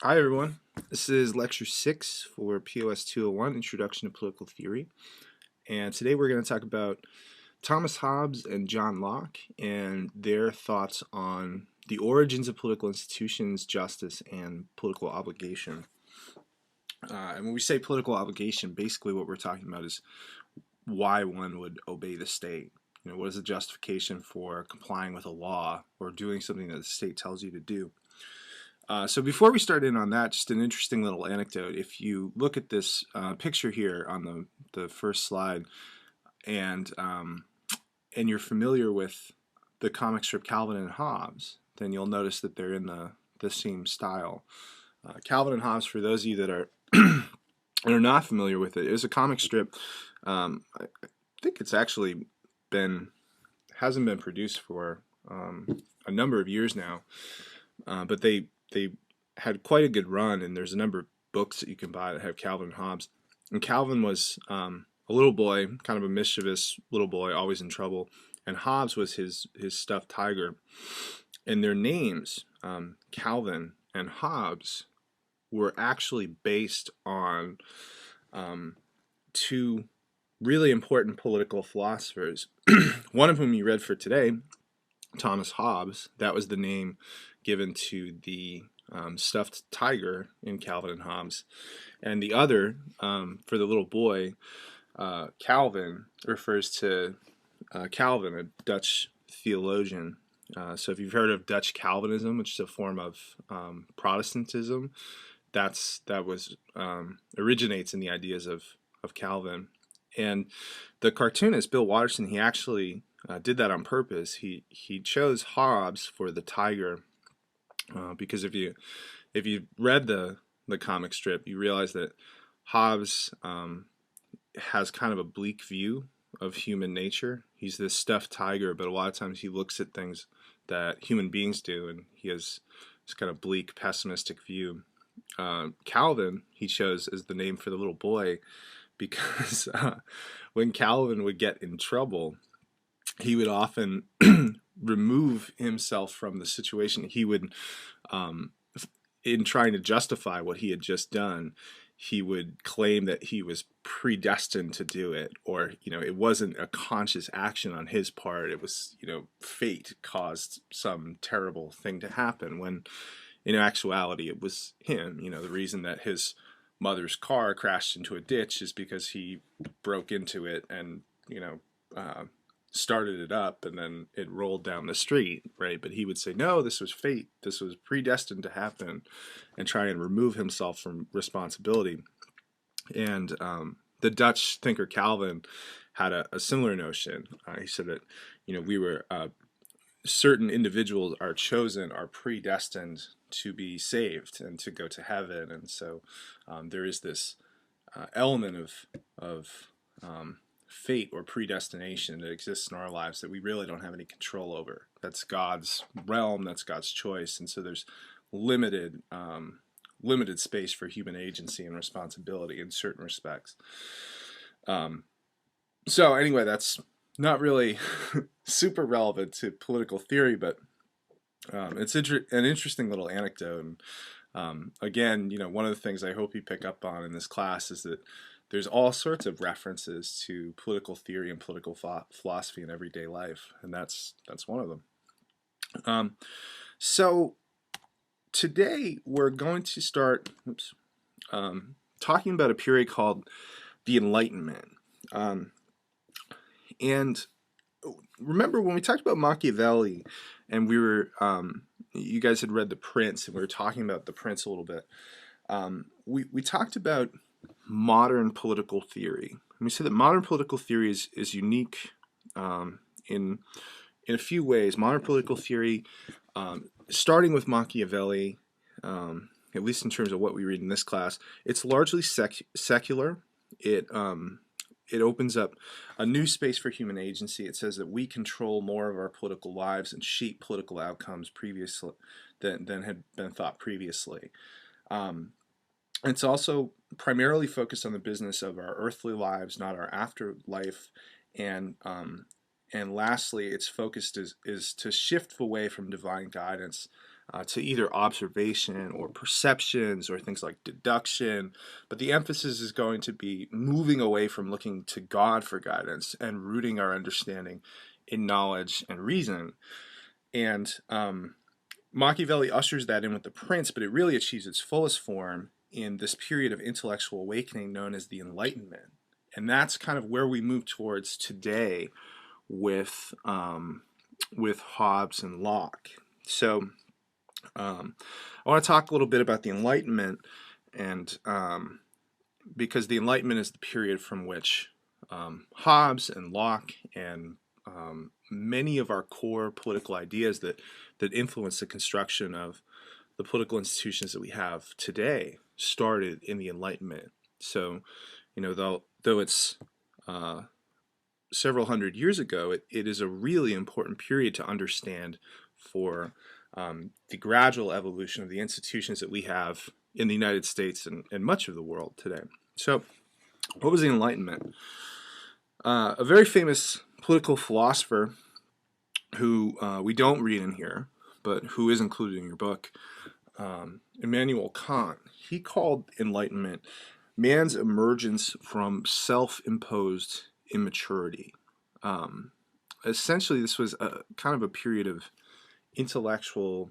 Hi everyone, this is lecture 6 for POS 201, Introduction to Political Theory, and today we're going to talk about Thomas Hobbes and John Locke and their thoughts on the origins of political institutions, justice, and political obligation. And when we say political obligation, basically what we're talking about is why one would obey the state. What is the justification for complying with a law or doing something that the state tells you to do? So before we start in on that, just an interesting little anecdote. If you look at this picture here on the first slide, and you're familiar with the comic strip Calvin and Hobbes, then you'll notice that they're in the same style. Calvin and Hobbes, for those of you that are are not familiar with it, is a comic strip. I think it's actually hasn't been produced for a number of years now, but they had quite a good run, and there's a number of books that you can buy that have Calvin and Hobbes. And Calvin was a little boy, kind of a mischievous little boy, always in trouble, and Hobbes was his stuffed tiger. And their names, Calvin and Hobbes, were actually based on two really important political philosophers. One of whom you read for today, Thomas Hobbes. That was the name given to the stuffed tiger in Calvin and Hobbes. And the other, for the little boy, Calvin, refers to Calvin, a Dutch theologian. So if you've heard of Dutch Calvinism, which is a form of Protestantism, that originates in the ideas of Calvin. And the cartoonist Bill Watterson, he actually did that on purpose. He chose Hobbes for the tiger because if you read the comic strip, you realize that Hobbes has kind of a bleak view of human nature. He's this stuffed tiger, but a lot of times he looks at things that human beings do, and he has this kind of bleak, pessimistic view. Calvin, he chose as the name for the little boy because when Calvin would get in trouble, he would often remove himself from the situation. He would, in trying to justify what he had just done, he would claim that he was predestined to do it, or it wasn't a conscious action on his part. It was fate caused some terrible thing to happen, when in actuality it was him. The reason that his mother's car crashed into a ditch is because he broke into it and started it up, and then it rolled down the street, right? But he would say, no, this was fate, this was predestined to happen, and try and remove himself from responsibility. And the Dutch thinker Calvin had a similar notion. He said that we were certain individuals are chosen, are predestined to be saved and to go to heaven, and so there is this element of fate or predestination that exists in our lives that we really don't have any control over. That's God's realm, that's God's choice, and so there's limited space for human agency and responsibility in certain respects. So anyway, that's not really super relevant to political theory, but it's an interesting little anecdote. And again, one of the things I hope you pick up on in this class is that there's all sorts of references to political theory and political philosophy in everyday life, and that's one of them. So today we're going to start talking about a period called the Enlightenment. And remember when we talked about Machiavelli, and we were you guys had read The Prince, and we were talking about The Prince a little bit. We talked about modern political theory. And we said that modern political theory is unique in a few ways. Modern political theory, starting with Machiavelli, at least in terms of what we read in this class, it's largely secular. It opens up a new space for human agency. It says that we control more of our political lives and shape political outcomes previously than had been thought previously. It's also primarily focused on the business of our earthly lives, not our afterlife. And lastly, its focus is to shift away from divine guidance to either observation or perceptions or things like deduction. But the emphasis is going to be moving away from looking to God for guidance and rooting our understanding in knowledge and reason. And Machiavelli ushers that in with The Prince, but it really achieves its fullest form in this period of intellectual awakening known as the Enlightenment. And that's kind of where we move towards today with Hobbes and Locke. So I want to talk a little bit about the Enlightenment, and because the Enlightenment is the period from which Hobbes and Locke and many of our core political ideas that influence the construction of the political institutions that we have today started in the Enlightenment. So, though it's several hundred years ago, it is a really important period to understand for the gradual evolution of the institutions that we have in the United States and much of the world today. So, what was the Enlightenment? A very famous political philosopher who we don't read in here, but who is included in your book, Immanuel Kant, he called Enlightenment man's emergence from self-imposed immaturity. Essentially, this was a kind of a period of intellectual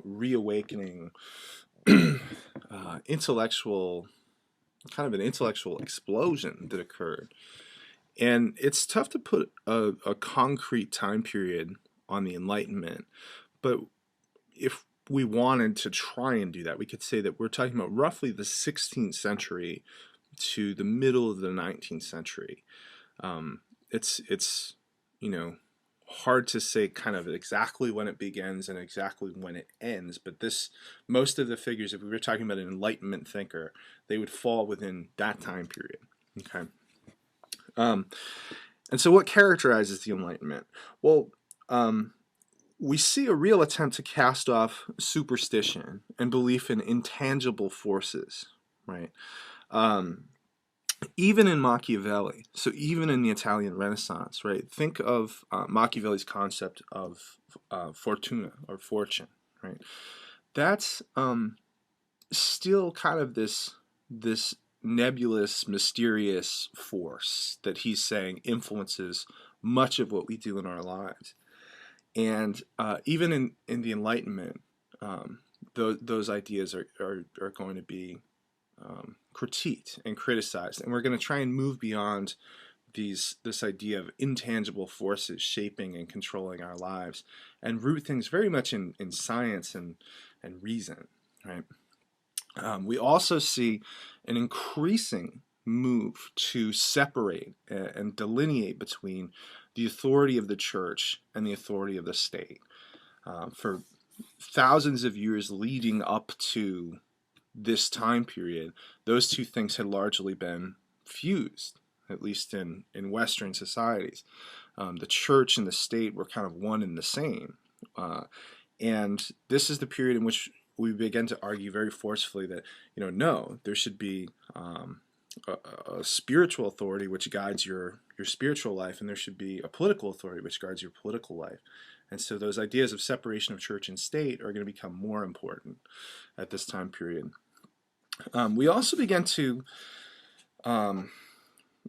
reawakening, intellectual explosion that occurred. And it's tough to put a concrete time period on the Enlightenment, but if we wanted to try and do that, we could say that we're talking about roughly the 16th century to the middle of the 19th century. It's hard to say kind of exactly when it begins and exactly when it ends, but most of the figures, if we were talking about an Enlightenment thinker, they would fall within that time period. Okay. And so what characterizes the Enlightenment? Well, we see a real attempt to cast off superstition and belief in intangible forces, right? Even in Machiavelli, so even in the Italian Renaissance, right? Think of Machiavelli's concept of fortuna, or fortune, right? That's still kind of this nebulous, mysterious force that he's saying influences much of what we do in our lives. And even in the Enlightenment, those ideas are going to be critiqued and criticized, and we're going to try and move beyond this idea of intangible forces shaping and controlling our lives, and root things very much in science and reason, right? We also see an increasing move to separate and delineate between the authority of the church and the authority of the state. For thousands of years leading up to this time period, those two things had largely been fused, at least in Western societies. The church and the state were kind of one and the same. And this is the period in which we begin to argue very forcefully that, no, there should be a spiritual authority which guides your spiritual life, and there should be a political authority which guides your political life. And so those ideas of separation of church and state are going to become more important at this time period. We also began to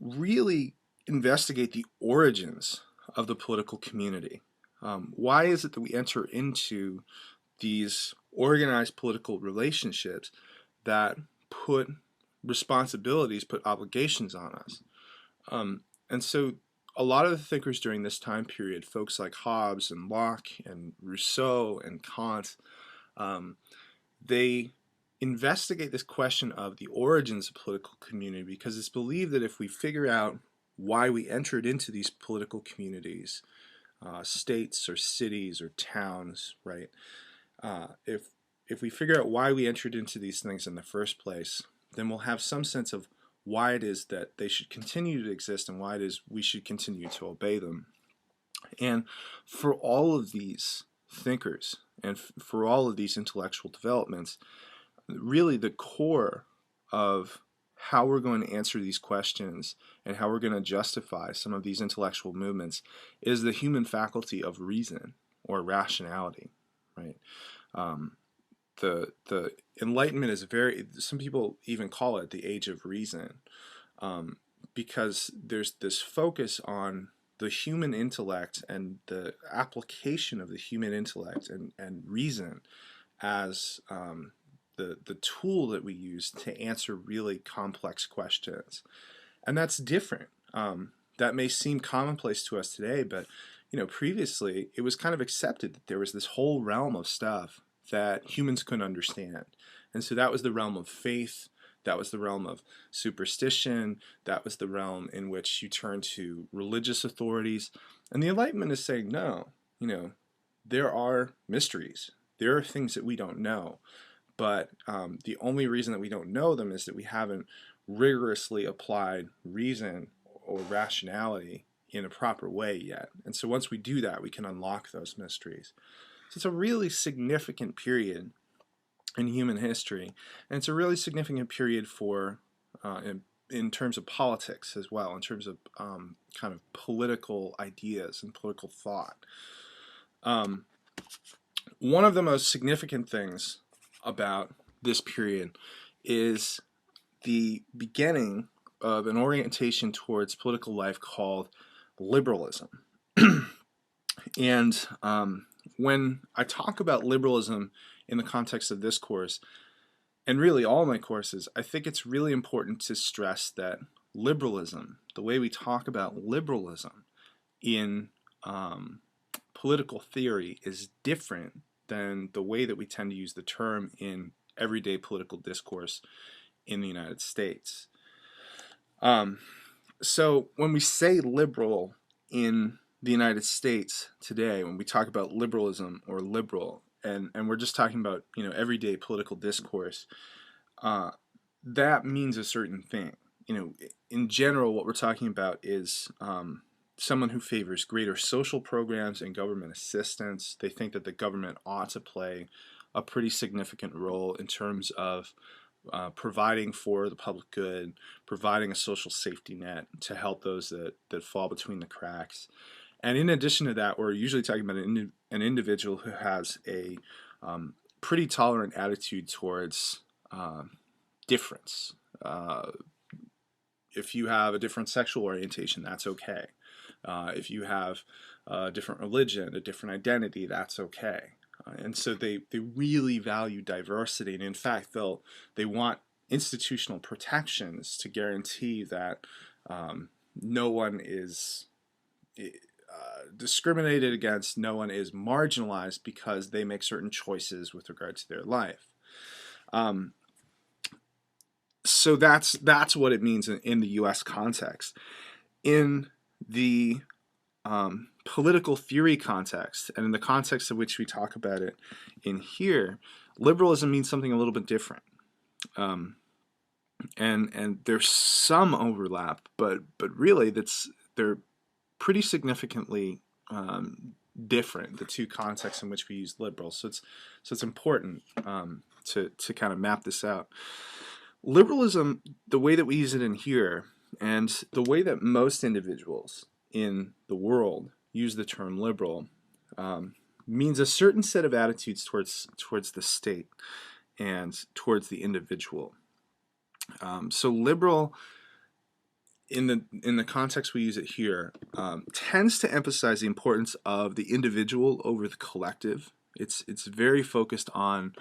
really investigate the origins of the political community. Why is it that we enter into these organized political relationships that put responsibilities, put obligations on us? And so a lot of the thinkers during this time period, folks like Hobbes and Locke and Rousseau and Kant, they investigate this question of the origins of political community, because it's believed that if we figure out why we entered into these political communities, states or cities or towns, right? If we figure out why we entered into these things in the first place, then we'll have some sense of why it is that they should continue to exist and why it is we should continue to obey them. And for all of these thinkers and for all of these intellectual developments, really the core of how we're going to answer these questions and how we're going to justify some of these intellectual movements is the human faculty of reason or rationality, right? The Enlightenment is some people even call it the age of reason, because there's this focus on the human intellect and the application of the human intellect and reason as the tool that we use to answer really complex questions. And that's different. That may seem commonplace to us today, but previously it was kind of accepted that there was this whole realm of stuff that humans couldn't understand. And so that was the realm of faith, that was the realm of superstition, that was the realm in which you turn to religious authorities. And the Enlightenment is saying, no, there are mysteries. There are things that we don't know. But the only reason that we don't know them is that we haven't rigorously applied reason or rationality in a proper way yet. And so once we do that, we can unlock those mysteries. So it's a really significant period in human history, and it's a really significant period for in terms of politics as well, in terms of kind of political ideas and political thought. One of the most significant things about this period is the beginning of an orientation towards political life called liberalism. And when I talk about liberalism in the context of this course, and really all my courses, I think it's really important to stress that liberalism, the way we talk about liberalism in political theory, is different than the way that we tend to use the term in everyday political discourse in the United States. So when we say liberal in the United States today, when we talk about liberalism or liberal, and we're just talking about everyday political discourse, that means a certain thing. In general, what we're talking about is someone who favors greater social programs and government assistance. They think that the government ought to play a pretty significant role in terms of providing for the public good, providing a social safety net to help those that fall between the cracks. And in addition to that, we're usually talking about an individual who has a pretty tolerant attitude towards difference. If you have a different sexual orientation, that's okay. If you have a different religion, a different identity, that's okay. And so they really value diversity, and in fact they want institutional protections to guarantee that no one is discriminated against, no one is marginalized because they make certain choices with regard to their life. So that's what it means in the U.S. context. In the political theory context, and in the context of which we talk about it in here, liberalism means something a little bit different. And there's some overlap, but really they're pretty significantly different, the two contexts in which we use liberal. So it's important to kind of map this out. Liberalism, the way that we use it in here, and the way that most individuals in the world use the term liberal, means a certain set of attitudes towards the state and towards the individual. So liberal, in the context we use it here, tends to emphasize the importance of the individual over the collective. It's very focused on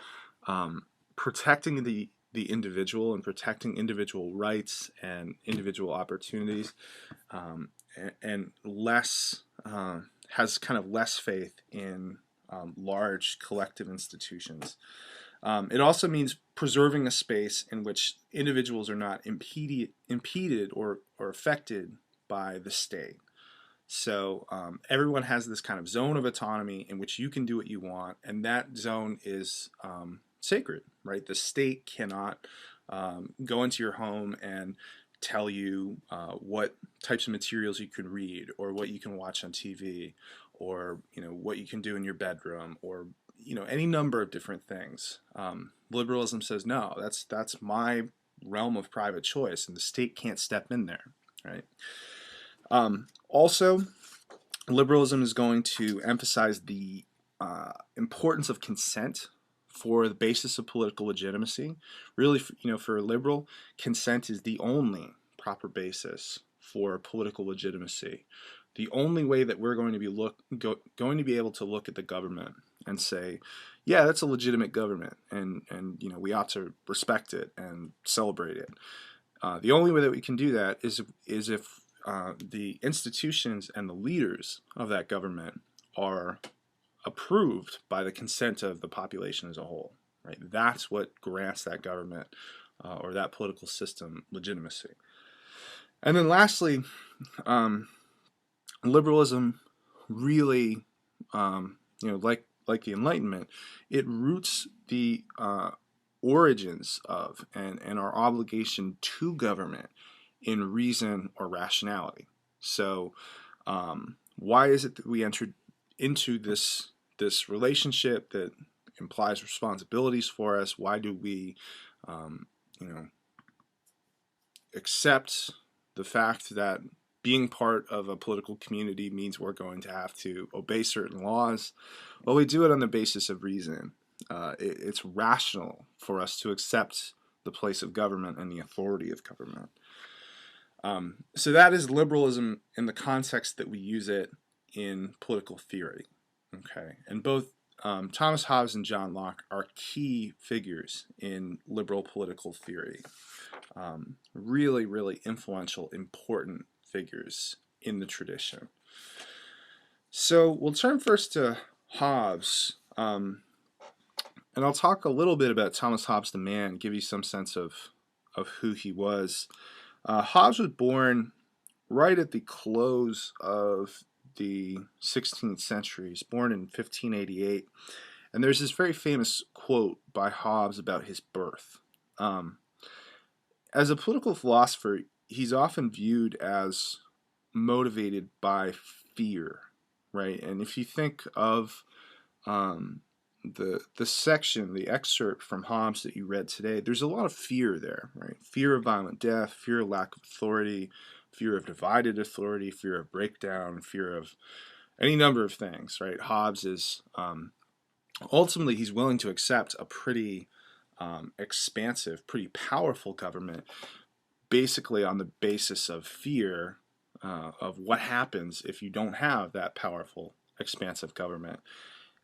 protecting the individual and protecting individual rights and individual opportunities, and less has kind of less faith in large collective institutions. It also means preserving a space in which individuals are not impeded or affected by the state. So everyone has this kind of zone of autonomy in which you can do what you want, and that zone is sacred, right? The state cannot go into your home and tell you what types of materials you can read, or what you can watch on TV, or what you can do in your bedroom, or any number of different things. Liberalism says no, that's my realm of private choice, and the state can't step in there, right? Also, liberalism is going to emphasize the importance of consent for the basis of political legitimacy. Really, for a liberal, consent is the only proper basis for political legitimacy. The only way that we're going to be able to look at the government and say, yeah, that's a legitimate government, and we ought to respect it and celebrate it. The only way that we can do that is if the institutions and the leaders of that government are approved by the consent of the population as a whole. Right? That's what grants that government or that political system legitimacy. And then lastly, liberalism really, like the Enlightenment, it roots the origins of and our obligation to government in reason or rationality. So why is it that we entered into this relationship that implies responsibilities for us? Why do we accept the fact that being part of a political community means we're going to have to obey certain laws? Well, we do it on the basis of reason. It's rational for us to accept the place of government and the authority of government. So that is liberalism in the context that we use it in political theory. Okay, and both Thomas Hobbes and John Locke are key figures in liberal political theory. Really, really influential, important figures in the tradition. So we'll turn first to Hobbes, and I'll talk a little bit about Thomas Hobbes the man, give you some sense of who he was. Hobbes was born right at the close of the 16th century. He's born in 1588, and there's this very famous quote by Hobbes about his birth. As a political philosopher, he's often viewed as motivated by fear, right? And if you think of the section, the excerpt from Hobbes that you read today, there's a lot of fear there, right? Fear of violent death, fear of lack of authority, fear of divided authority, fear of breakdown, fear of any number of things, right? Hobbes is ultimately, he's willing to accept a pretty expansive, pretty powerful government, basically on the basis of fear of what happens if you don't have that powerful, expansive government.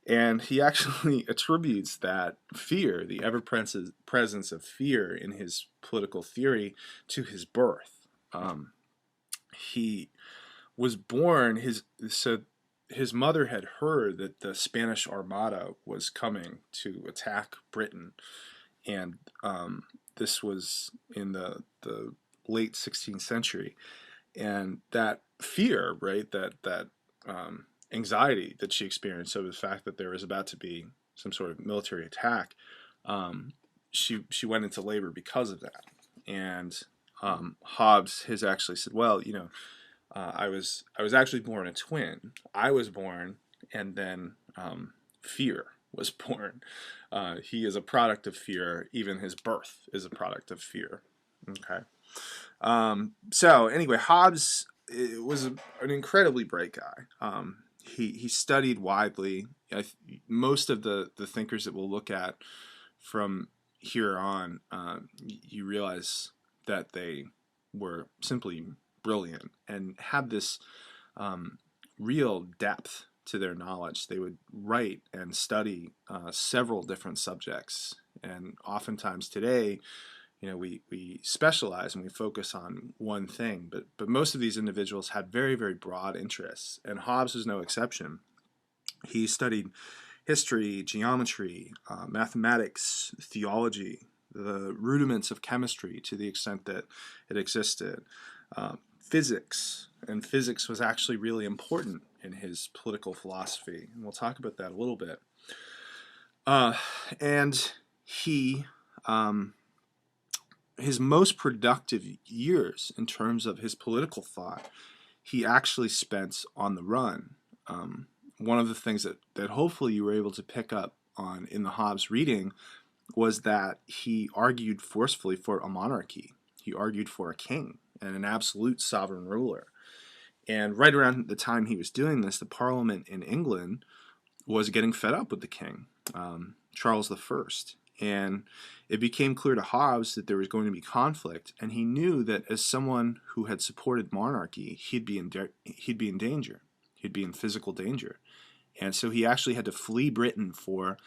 And he actually attributes that fear, the ever-presence of fear in his political theory, to his birth. He was born, his mother had heard that the Spanish Armada was coming to attack Britain, and this was in the late 16th century. And that fear, right, that anxiety that she experienced over the fact that there was about to be some sort of military attack, she went into labor because of that. And Hobbes has actually said, well, I was actually born a twin. I was born, and then fear was born. He is a product of fear. Even his birth is a product of fear. Okay. So anyway, Hobbes was an incredibly bright guy. He studied widely. Most of the thinkers that we'll look at from here on, you realize that they were simply brilliant and had this real depth to their knowledge. They would write and study several different subjects, and oftentimes today, we specialize and we focus on one thing, but most of these individuals had very, very broad interests, and Hobbes was no exception. He studied history, geometry, mathematics, theology, the rudiments of chemistry to the extent that it existed, physics, and physics was actually really important in his political philosophy, and we'll talk about that a little bit. And he his most productive years in terms of his political thought, he actually spent on the run. One of the things that hopefully you were able to pick up on in the Hobbes reading was that he argued forcefully for a monarchy. He argued for a king and an absolute sovereign ruler. And right around the time he was doing this, the Parliament in England was getting fed up with the king. Charles I. And it became clear to Hobbes that there was going to be conflict, and he knew that as someone who had supported monarchy, he'd be in danger. He'd be in physical danger. And so he actually had to flee Britain for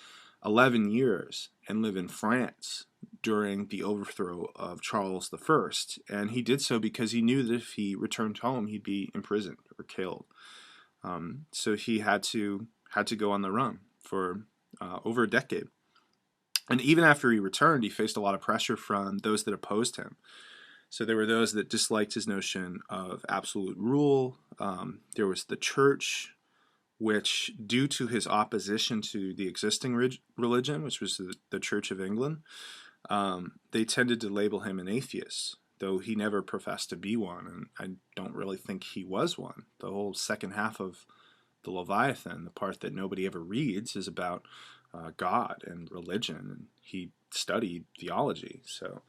11 years and live in France during the overthrow of Charles I. And he did so because he knew that if he returned home, he'd be imprisoned or killed. So he had to go on the run for over a decade. And even after he returned, he faced a lot of pressure from those that opposed him. So there were those that disliked his notion of absolute rule. There was the church, which, due to his opposition to the existing religion, which was the Church of England, they tended to label him an atheist, though he never professed to be one, and I don't really think he was one. The whole second half of the Leviathan, the part that nobody ever reads, is about God and religion, and he studied theology. So,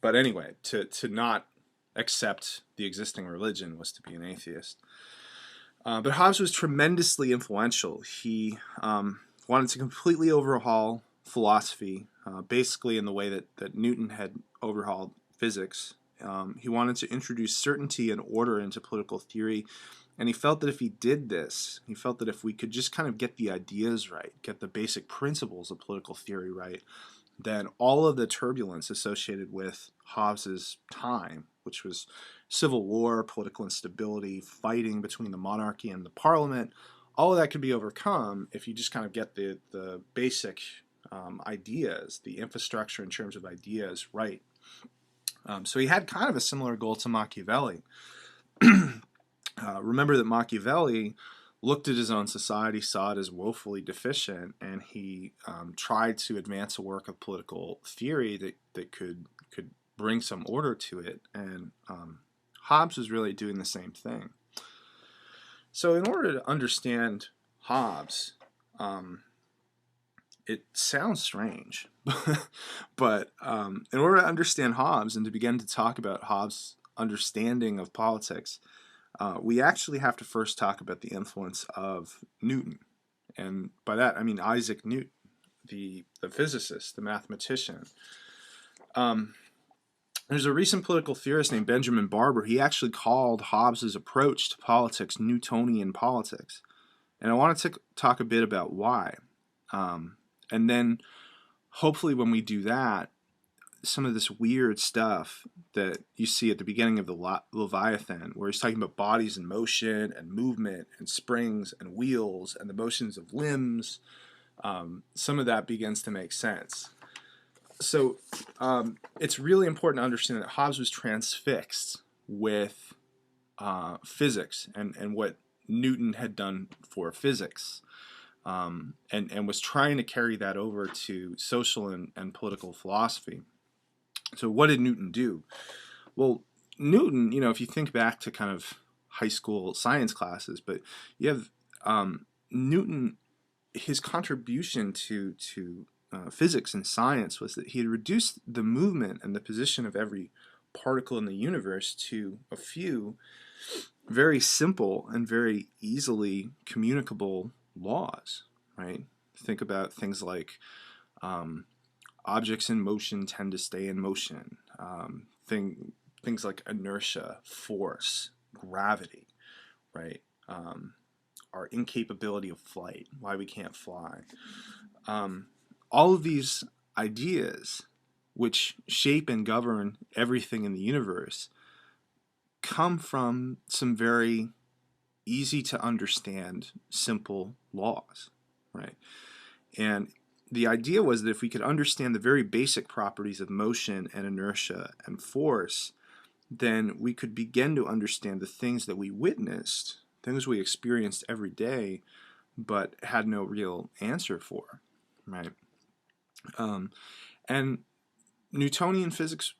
but anyway, to not accept the existing religion was to be an atheist. But Hobbes was tremendously influential. He wanted to completely overhaul philosophy, basically in the way that Newton had overhauled physics. He wanted to introduce certainty and order into political theory, and he felt that if he did this, he felt that if we could just kind of get the ideas right, get the basic principles of political theory right, then all of the turbulence associated with Hobbes's time, which was civil war, political instability, fighting between the monarchy and the parliament, all of that could be overcome if you just kind of get the basic ideas, the infrastructure in terms of ideas right. So he had kind of a similar goal to Machiavelli. Remember that Machiavelli looked at his own society, saw it as woefully deficient, and he tried to advance a work of political theory that could bring some order to it. And Hobbes was really doing the same thing. So in order to understand Hobbes, it sounds strange, but in order to understand Hobbes and to begin to talk about Hobbes' understanding of politics, we actually have to first talk about the influence of Newton. And by that, I mean Isaac Newton, the physicist, the mathematician. There's a recent political theorist named Benjamin Barber. He actually called Hobbes' approach to politics Newtonian politics. And I want to talk a bit about why. And then, hopefully when we do that, some of this weird stuff that you see at the beginning of the Leviathan, where he's talking about bodies in motion and movement and springs and wheels and the motions of limbs, some of that begins to make sense. So it's really important to understand that Hobbes was transfixed with physics and what Newton had done for physics, and was trying to carry that over to social and political philosophy. So what did Newton do? Well, Newton, if you think back to kind of high school science classes, but you have Newton, his contribution to physics and science was that he had reduced the movement and the position of every particle in the universe to a few very simple and very easily communicable laws, right? Think about things like objects in motion tend to stay in motion. Things like inertia, force, gravity, right? Our incapability of flight, why we can't fly. All of these ideas, which shape and govern everything in the universe, come from some very easy to understand, simple laws, right? And the idea was that if we could understand the very basic properties of motion and inertia and force, then we could begin to understand the things that we witnessed, things we experienced every day, but had no real answer for, right? And Newtonian physics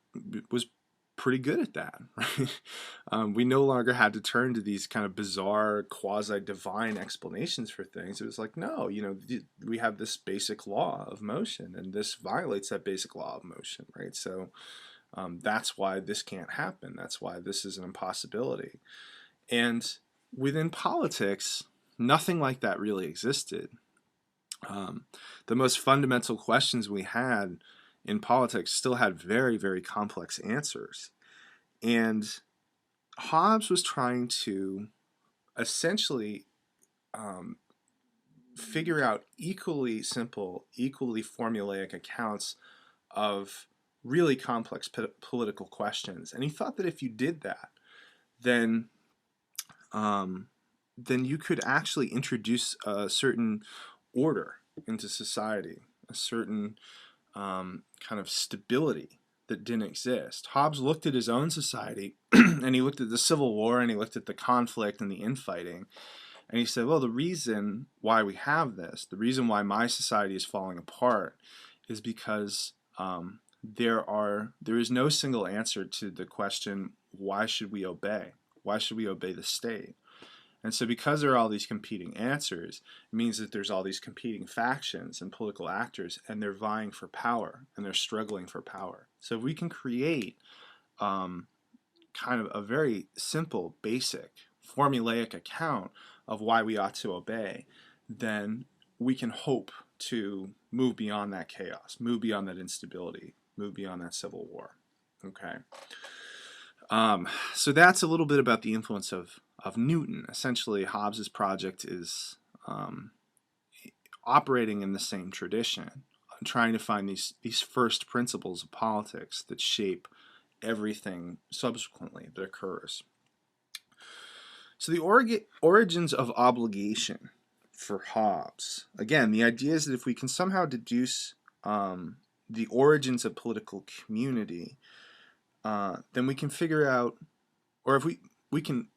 was pretty good at that, right? We no longer had to turn to these kind of bizarre quasi-divine explanations for things. It was like, no, we have this basic law of motion, and this violates that basic law of motion, right? So that's why this can't happen. That's why this is an impossibility. And within politics, nothing like that really existed. The most fundamental questions we had in politics still had very, very complex answers. And Hobbes was trying to essentially figure out equally simple, equally formulaic accounts of really complex political questions. And he thought that if you did that, then then you could actually introduce a certain order into society, a certain kind of stability that didn't exist. Hobbes looked at his own society and he looked at the Civil War and he looked at the conflict and the infighting, and he said, well, the reason why we have this, the reason why my society is falling apart, is because there is no single answer to the question, why should we obey? Why should we obey the state? And so because there are all these competing answers, it means that there's all these competing factions and political actors, and they're vying for power, and they're struggling for power. So if we can create kind of a very simple, basic, formulaic account of why we ought to obey, then we can hope to move beyond that chaos, move beyond that instability, move beyond that civil war. Okay. So that's a little bit about the influence of Newton. Essentially, Hobbes's project is operating in the same tradition, trying to find these first principles of politics that shape everything subsequently that occurs. So the origins of obligation for Hobbes. Again, the idea is that if we can somehow deduce the origins of political community, then we can figure out, or if we can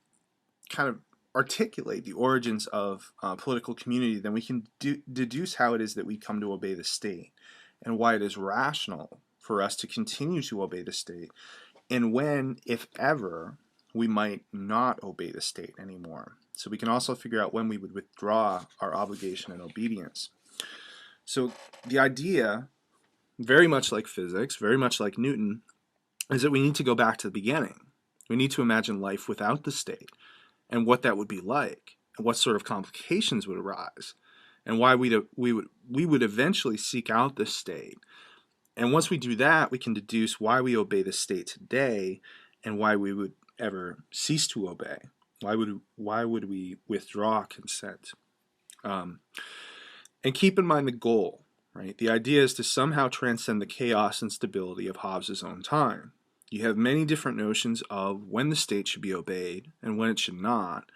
kind of articulate the origins of political community, then we can deduce how it is that we come to obey the state and why it is rational for us to continue to obey the state, and when, if ever, we might not obey the state anymore. So we can also figure out when we would withdraw our obligation and obedience. So the idea, very much like physics, very much like Newton, is that we need to go back to the beginning. We need to imagine life without the state and what that would be like and what sort of complications would arise and why we would eventually seek out the state. And once we do that, we can deduce why we obey the state today and why we would ever cease to obey. Why would we withdraw consent? And keep in mind the goal, right? The idea is to somehow transcend the chaos and stability of Hobbes' own time. You have many different notions of when the state should be obeyed and when it should not,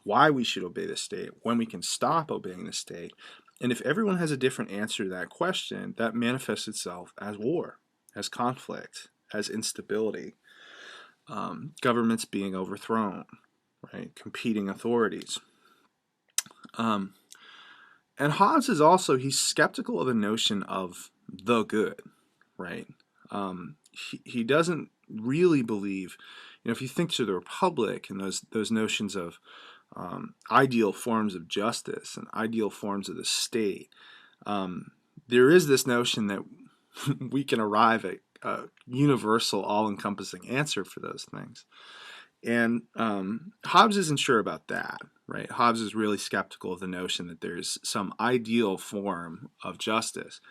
why we should obey the state, when we can stop obeying the state. And if everyone has a different answer to that question, that manifests itself as war, as conflict, as instability, governments being overthrown, right? Competing authorities. And Hobbes is also, he's skeptical of the notion of the good, right? He doesn't really believe, if you think to the Republic and those notions of ideal forms of justice and ideal forms of the state, there is this notion that we can arrive at a universal, all-encompassing answer for those things. And Hobbes isn't sure about that, right? Hobbes is really skeptical of the notion that there's some ideal form of justice.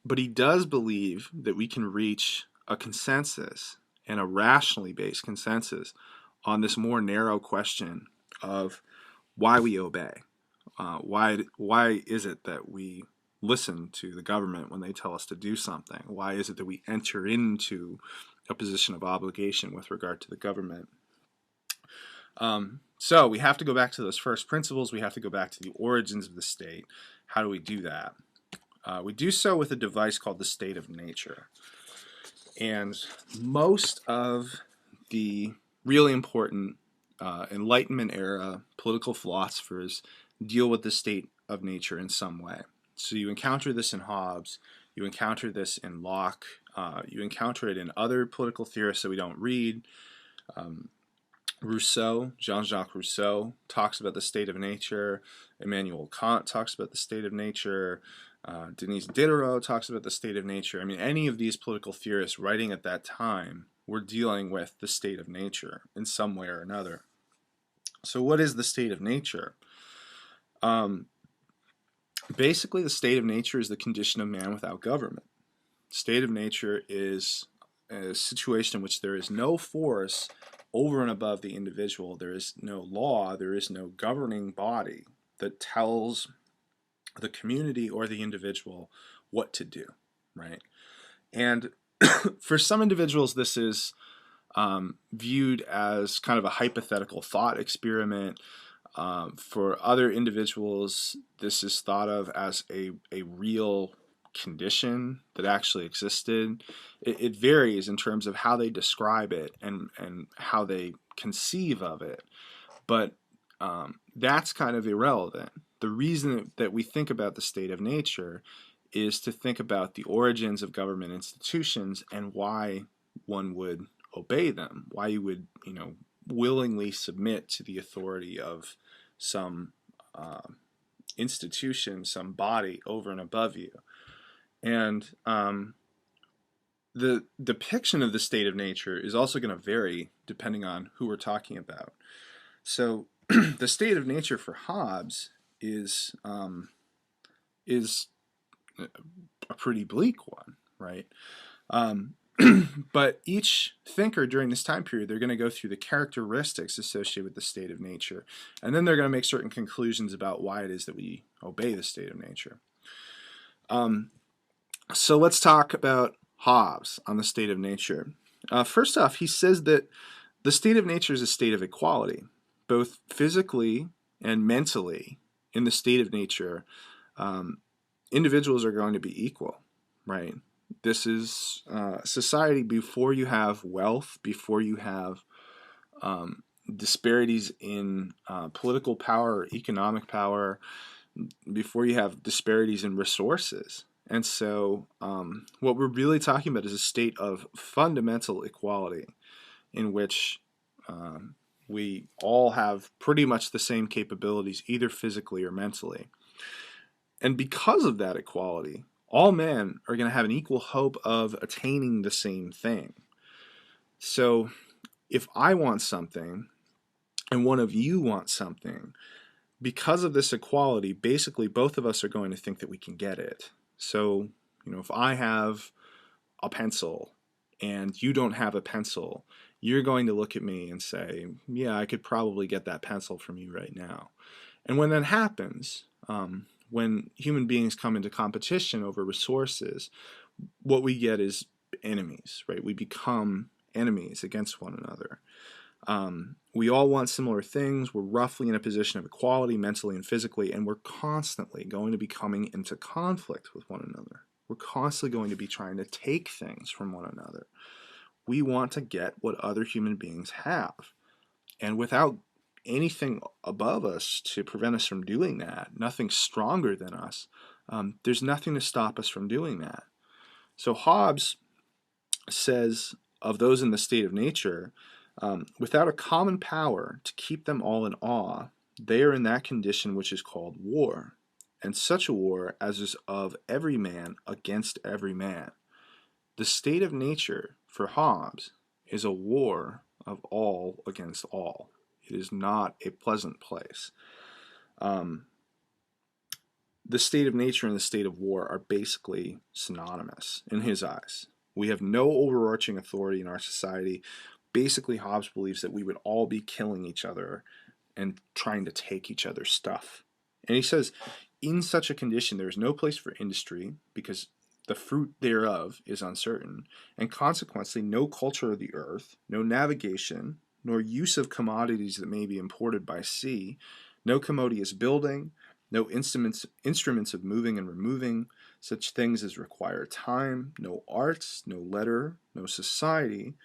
But he does believe that we can reach a consensus, and a rationally based consensus, on this more narrow question of why we obey. Why is it that we listen to the government when they tell us to do something? Why is it that we enter into a position of obligation with regard to the government? So we have to go back to those first principles. We have to go back to the origins of the state. How do we do that? We do so with a device called the state of nature. And most of the really important Enlightenment era political philosophers deal with the state of nature in some way. So you encounter this in Hobbes, you encounter this in Locke, you encounter it in other political theorists that we don't read. Rousseau, Jean-Jacques Rousseau, talks about the state of nature. Immanuel Kant talks about the state of nature. Denis Diderot talks about the state of nature. I mean, any of these political theorists writing at that time were dealing with the state of nature in some way or another. So what is the state of nature? Basically, the state of nature is the condition of man without government. State of nature is a situation in which there is no force over and above the individual. There is no law, there is no governing body that tells the community or the individual what to do, right? And for some individuals, this is viewed as kind of a hypothetical thought experiment. For other individuals, this is thought of as a real condition that actually existed. It varies in terms of how they describe it and how they conceive of it, but that's kind of irrelevant. The reason that we think about the state of nature is to think about the origins of government institutions and why one would obey them, why you would, willingly submit to the authority of some institution, some body over and above you. And the depiction of the state of nature is also going to vary depending on who we're talking about. So the state of nature for Hobbes is a pretty bleak one, right? But each thinker during this time period, they're going to go through the characteristics associated with the state of nature, and then they're going to make certain conclusions about why it is that we obey the state of nature. So let's talk about Hobbes on the state of nature. First off, he says that the state of nature is a state of equality, both physically and mentally. In the state of nature, individuals are going to be equal, right? This is society before you have wealth, before you have disparities in political power or economic power, before you have disparities in resources. And so what we're really talking about is a state of fundamental equality in which we all have pretty much the same capabilities, either physically or mentally. And because of that equality, all men are going to have an equal hope of attaining the same thing. So if I want something and one of you wants something, because of this equality, basically both of us are going to think that we can get it. So, if I have a pencil and you don't have a pencil, you're going to look at me and say, yeah, I could probably get that pencil from you right now. And when that happens, when human beings come into competition over resources, what we get is enemies, right? We become enemies against one another. We all want similar things. We're roughly in a position of equality mentally and physically, and we're constantly going to be coming into conflict with one another. We're constantly going to be trying to take things from one another. We want to get what other human beings have. And without anything above us to prevent us from doing that, nothing stronger than us, there's nothing to stop us from doing that. So Hobbes says of those in the state of nature, without a common power to keep them all in awe, they are in that condition which is called war, and such a war as is of every man against every man. The state of nature for Hobbes is a war of all against all. It is not a pleasant place. The state of nature and the state of war are basically synonymous in his eyes. We have no overarching authority in our society. Basically, Hobbes believes that we would all be killing each other and trying to take each other's stuff. And he says, in such a condition, there is no place for industry because the fruit thereof is uncertain, and consequently no culture of the earth, no navigation, nor use of commodities that may be imported by sea, no commodious building, no instruments of moving and removing, such things as require time, no arts, no letter, no society,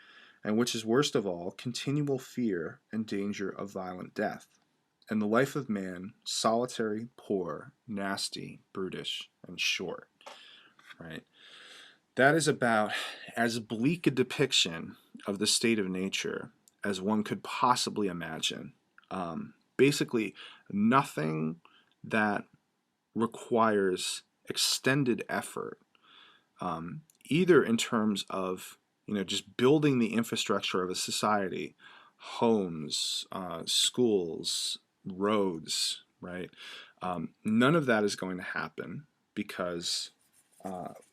and which is worst of all, continual fear and danger of violent death, and the life of man solitary, poor, nasty, brutish, and short. Right? That is about as bleak a depiction of the state of nature as one could possibly imagine. Basically, nothing that requires extended effort, either in terms of just building the infrastructure of a society, homes, schools, roads, right? None of that is going to happen because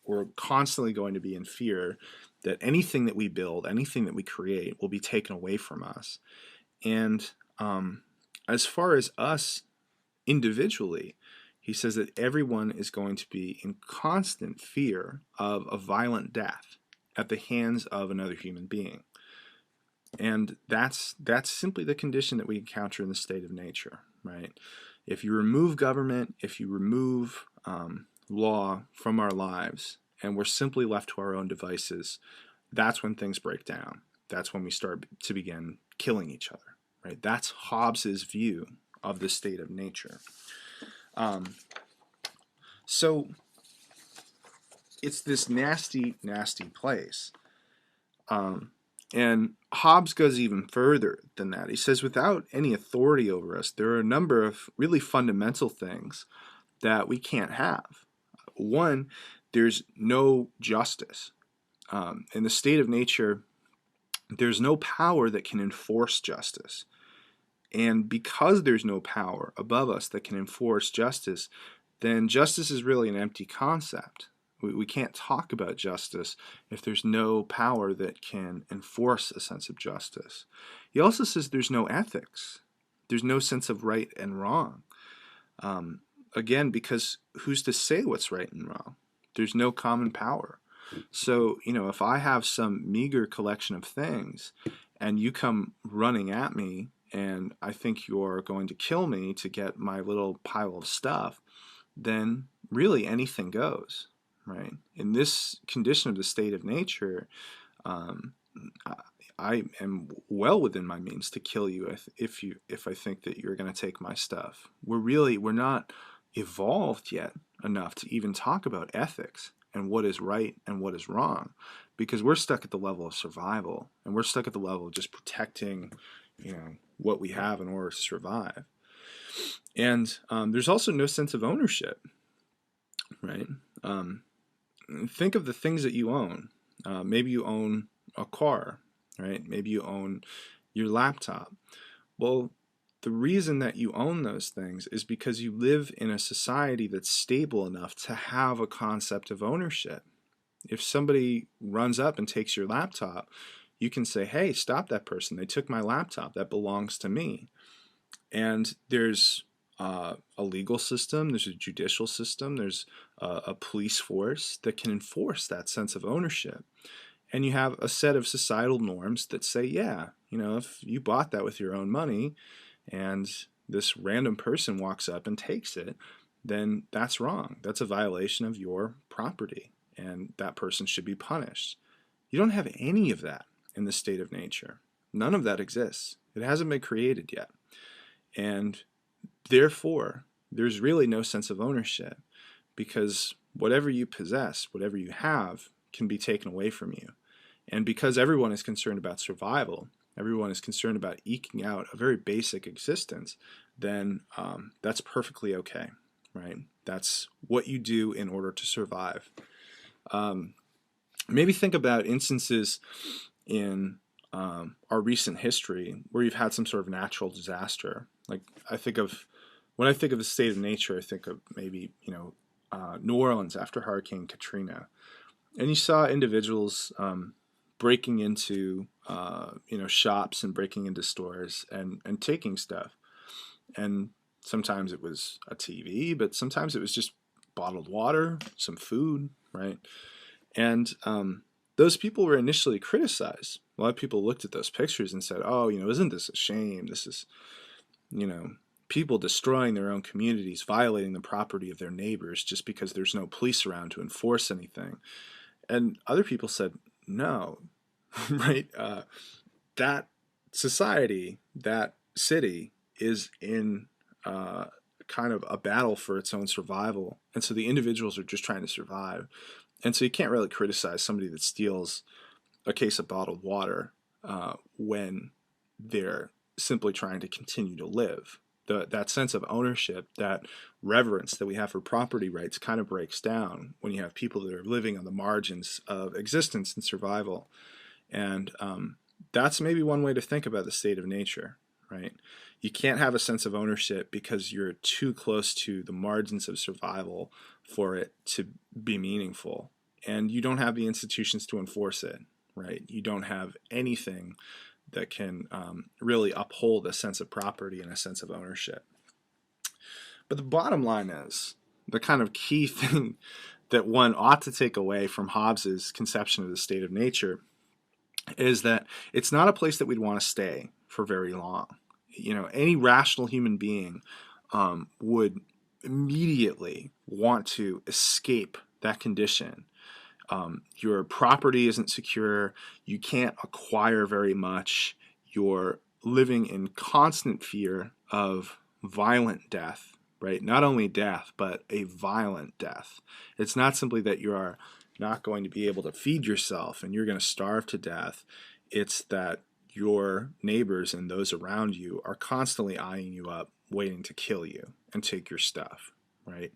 we're constantly going to be in fear that anything that we build, anything that we create, will be taken away from us. And as far as us individually, he says that everyone is going to be in constant fear of a violent death at the hands of another human being. And that's simply the condition that we encounter in the state of nature, right? If you remove government, if you remove law from our lives, and we're simply left to our own devices, that's when things break down. That's when we start to begin killing each other, right? That's Hobbes's view of the state of nature. So it's this nasty, nasty place. And Hobbes goes even further than that. He says without any authority over us, there are a number of really fundamental things that we can't have. One, there's no justice. In the state of nature, there's no power that can enforce justice. And because there's no power above us that can enforce justice, then justice is really an empty concept. We can't talk about justice if there's no power that can enforce a sense of justice. He also says there's no ethics. There's no sense of right and wrong. Again, because who's to say what's right and wrong? There's no common power. So, if I have some meager collection of things and you come running at me and I think you're going to kill me to get my little pile of stuff, then really anything goes. Right. In this condition of the state of nature, I am well within my means to kill you if I think that you're going to take my stuff. We're not evolved yet enough to even talk about ethics and what is right and what is wrong, because we're stuck at the level of survival, and we're stuck at the level of just protecting, what we have in order to survive. And there's also no sense of ownership, right? Think of the things that you own. Maybe you own a car, right? Maybe you own your laptop. Well, the reason that you own those things is because you live in a society that's stable enough to have a concept of ownership. If somebody runs up and takes your laptop, you can say, hey, stop that person. They took my laptop. That belongs to me. And there's a legal system, there's a judicial system, there's a police force that can enforce that sense of ownership. And you have a set of societal norms that say, yeah, if you bought that with your own money and this random person walks up and takes it, then that's wrong. That's a violation of your property, and that person should be punished. You don't have any of that in the state of nature. None of that exists. It hasn't been created yet. And therefore, there's really no sense of ownership, because whatever you possess, whatever you have, can be taken away from you. And because everyone is concerned about survival, everyone is concerned about eking out a very basic existence, then that's perfectly okay, right? That's what you do in order to survive. Maybe think about instances in our recent history where you've had some sort of natural disaster. Like when I think of the state of nature, I think of maybe New Orleans after Hurricane Katrina, and you saw individuals breaking into shops and breaking into stores and taking stuff. And sometimes it was a TV, but sometimes it was just bottled water, some food, right? And those people were initially criticized. A lot of people looked at those pictures and said, oh, isn't this a shame? This is, people destroying their own communities, violating the property of their neighbors just because there's no police around to enforce anything. And other people said, no, right? That society, that city is in kind of a battle for its own survival. And so the individuals are just trying to survive. And so you can't really criticize somebody that steals a case of bottled water when they're simply trying to continue to live. That sense of ownership, that reverence that we have for property rights kind of breaks down when you have people that are living on the margins of existence and survival. And that's maybe one way to think about the state of nature, right? You can't have a sense of ownership because you're too close to the margins of survival for it to be meaningful. And you don't have the institutions to enforce it, right? You don't have anything that can really uphold a sense of property and a sense of ownership. But the bottom line is, the kind of key thing that one ought to take away from Hobbes's conception of the state of nature is that it's not a place that we'd want to stay for very long. You know, any rational human being would immediately want to escape that condition. Your property isn't secure. You can't acquire very much. You're living in constant fear of violent death, right? Not only death, but a violent death. It's not simply that you are not going to be able to feed yourself and you're going to starve to death. It's that your neighbors and those around you are constantly eyeing you up, waiting to kill you and take your stuff, right?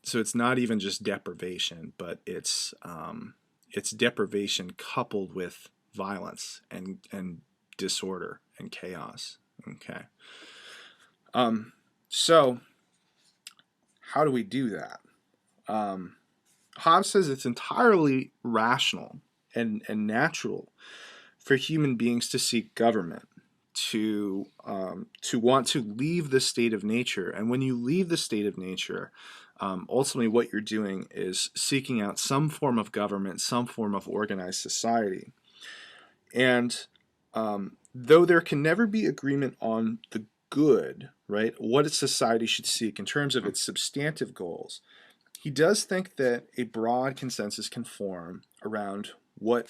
So it's not even just deprivation, but it's deprivation coupled with violence and disorder and chaos. Okay. So how do we do that? Hobbes says it's entirely rational and natural for human beings to seek government, to want to leave the state of nature. And when you leave the state of nature, ultimately what you're doing is seeking out some form of government, some form of organized society. And though there can never be agreement on the good, right, what a society should seek in terms of its substantive goals, he does think that a broad consensus can form around what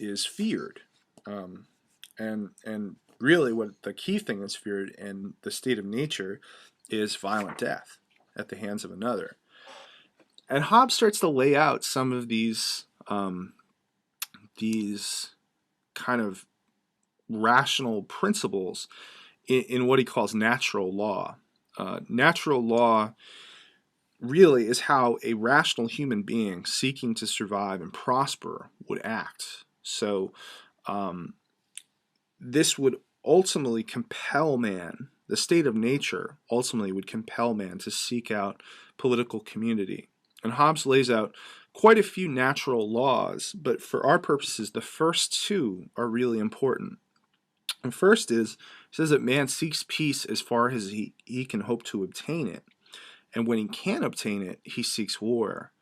is feared. And really what the key thing that's feared in the state of nature is violent death at the hands of another. And Hobbes starts to lay out some of these kind of rational principles in what he calls natural law. Natural law really is how a rational human being seeking to survive and prosper would act. So this would ultimately compel man, the state of nature ultimately would compel man to seek out political community. And Hobbes lays out quite a few natural laws, but for our purposes, the first two are really important. The first is, he says that man seeks peace as far as he can hope to obtain it. And when he can't obtain it, he seeks war.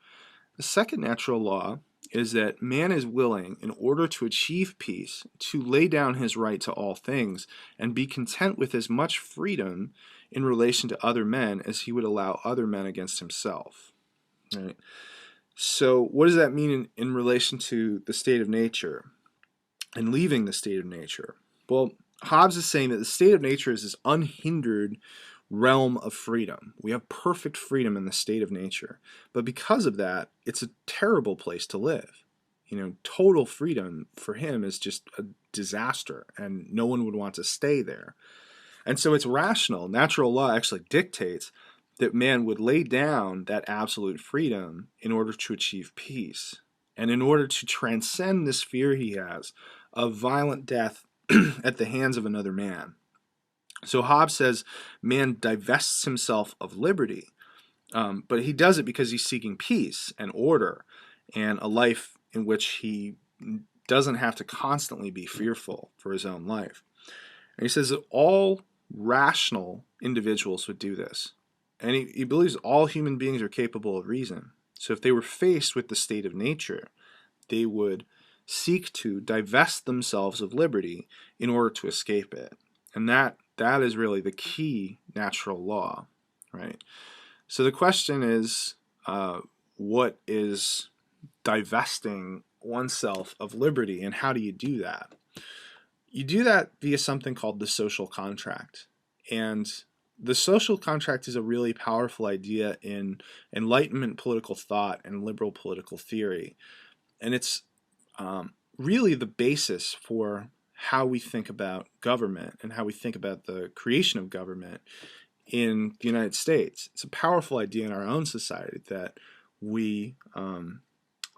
The second natural law is that man is willing, in order to achieve peace, to lay down his right to all things and be content with as much freedom in relation to other men as he would allow other men against himself. Right? So what does that mean in relation to the state of nature and leaving the state of nature? Well, Hobbes is saying that the state of nature is this unhindered realm of freedom. We have perfect freedom in the state of nature. But because of that, it's a terrible place to live. You know, total freedom for him is just a disaster, and no one would want to stay there. And so it's rational. Natural law actually dictates that man would lay down that absolute freedom in order to achieve peace, and in order to transcend this fear he has of violent death at the hands of another man. So Hobbes says man divests himself of liberty, but he does it because he's seeking peace and order and a life in which he doesn't have to constantly be fearful for his own life. And he says that all rational individuals would do this. And he believes all human beings are capable of reason. So if they were faced with the state of nature, they would seek to divest themselves of liberty in order to escape it. And that is really the key natural law, right? So the question is, what is divesting oneself of liberty, and how do you do that? You do that via something called the social contract. And the social contract is a really powerful idea in Enlightenment political thought and liberal political theory. And it's really the basis for how we think about government and how we think about the creation of government in the United States. It's a powerful idea in our own society that we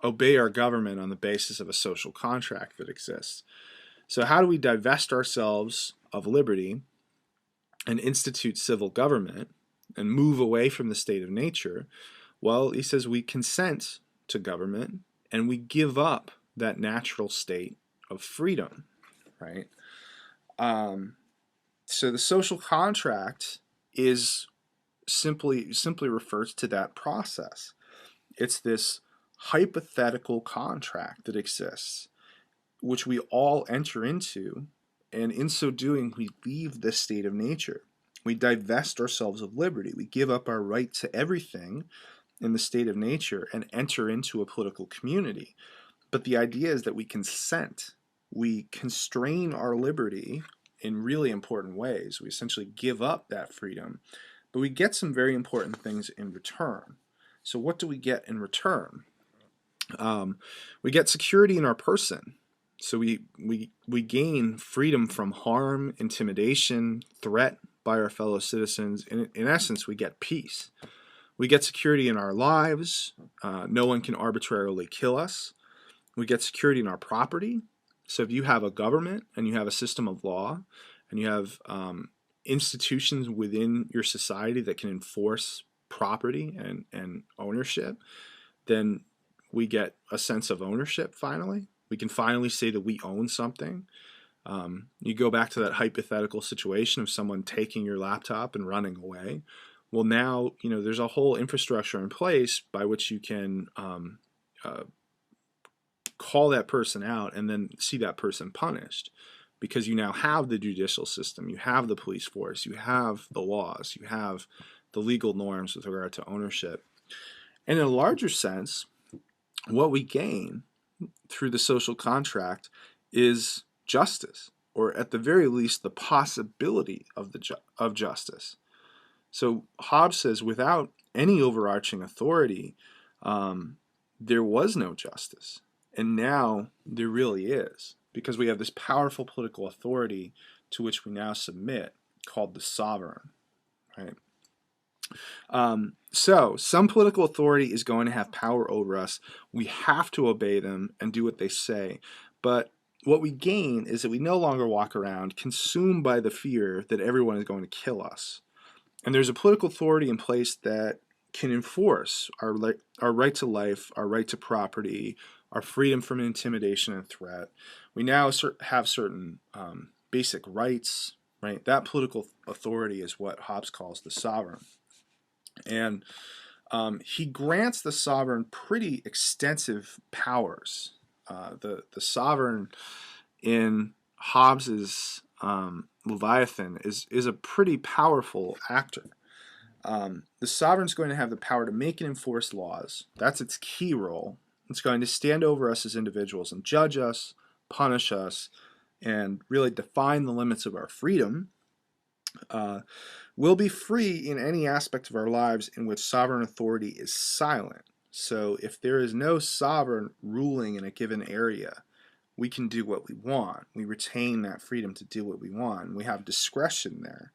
obey our government on the basis of a social contract that exists. So how do we divest ourselves of liberty and institute civil government and move away from the state of nature, well, he says we consent to government and we give up that natural state of freedom, right? So the social contract is simply refers to that process. It's this hypothetical contract that exists, which we all enter into, and in so doing, we leave this state of nature. We divest ourselves of liberty. We give up our right to everything in the state of nature and enter into a political community. But the idea is that we consent. We constrain our liberty in really important ways. We essentially give up that freedom, but we get some very important things in return. So what do we get in return? We get security in our person. So we gain freedom from harm, intimidation, threat by our fellow citizens. In essence, we get peace. We get security in our lives. No one can arbitrarily kill us. We get security in our property. So if you have a government and you have a system of law and you have institutions within your society that can enforce property and ownership, then we get a sense of ownership finally. We can finally say that we own something. You go back to that hypothetical situation of someone taking your laptop and running away. Well, now, there's a whole infrastructure in place by which you can call that person out and then see that person punished, because you now have the judicial system, you have the police force, you have the laws, you have the legal norms with regard to ownership. And in a larger sense, what we gain through the social contract is justice, or at the very least the possibility of justice. So Hobbes says without any overarching authority, there was no justice. And now there really is, because we have this powerful political authority to which we now submit, called the sovereign, right? So some political authority is going to have power over us. We have to obey them and do what they say. But what we gain is that we no longer walk around consumed by the fear that everyone is going to kill us. And there's a political authority in place that can enforce our right to life, our right to property, our freedom from intimidation and threat. We now have certain basic rights, right? That political authority is what Hobbes calls the sovereign. And he grants the sovereign pretty extensive powers. The sovereign in Hobbes's Leviathan is a pretty powerful actor. The sovereign's going to have the power to make and enforce laws. That's its key role. It's going to stand over us as individuals and judge us, punish us, and really define the limits of our freedom. We'll be free in any aspect of our lives in which sovereign authority is silent. So if there is no sovereign ruling in a given area, we can do what we want. We retain that freedom to do what we want. We have discretion there.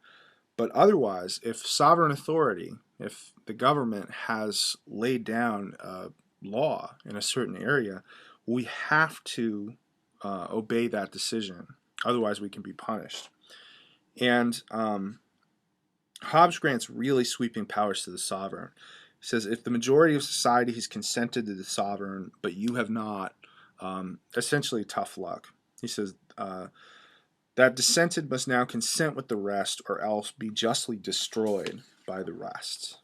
But otherwise, if sovereign authority, if the government has laid down a law in a certain area, we have to obey that decision. Otherwise, we can be punished. And Hobbes grants really sweeping powers to the sovereign. He says, if the majority of society has consented to the sovereign, but you have not, essentially tough luck. He says, that dissented must now consent with the rest, or else be justly destroyed by the rest.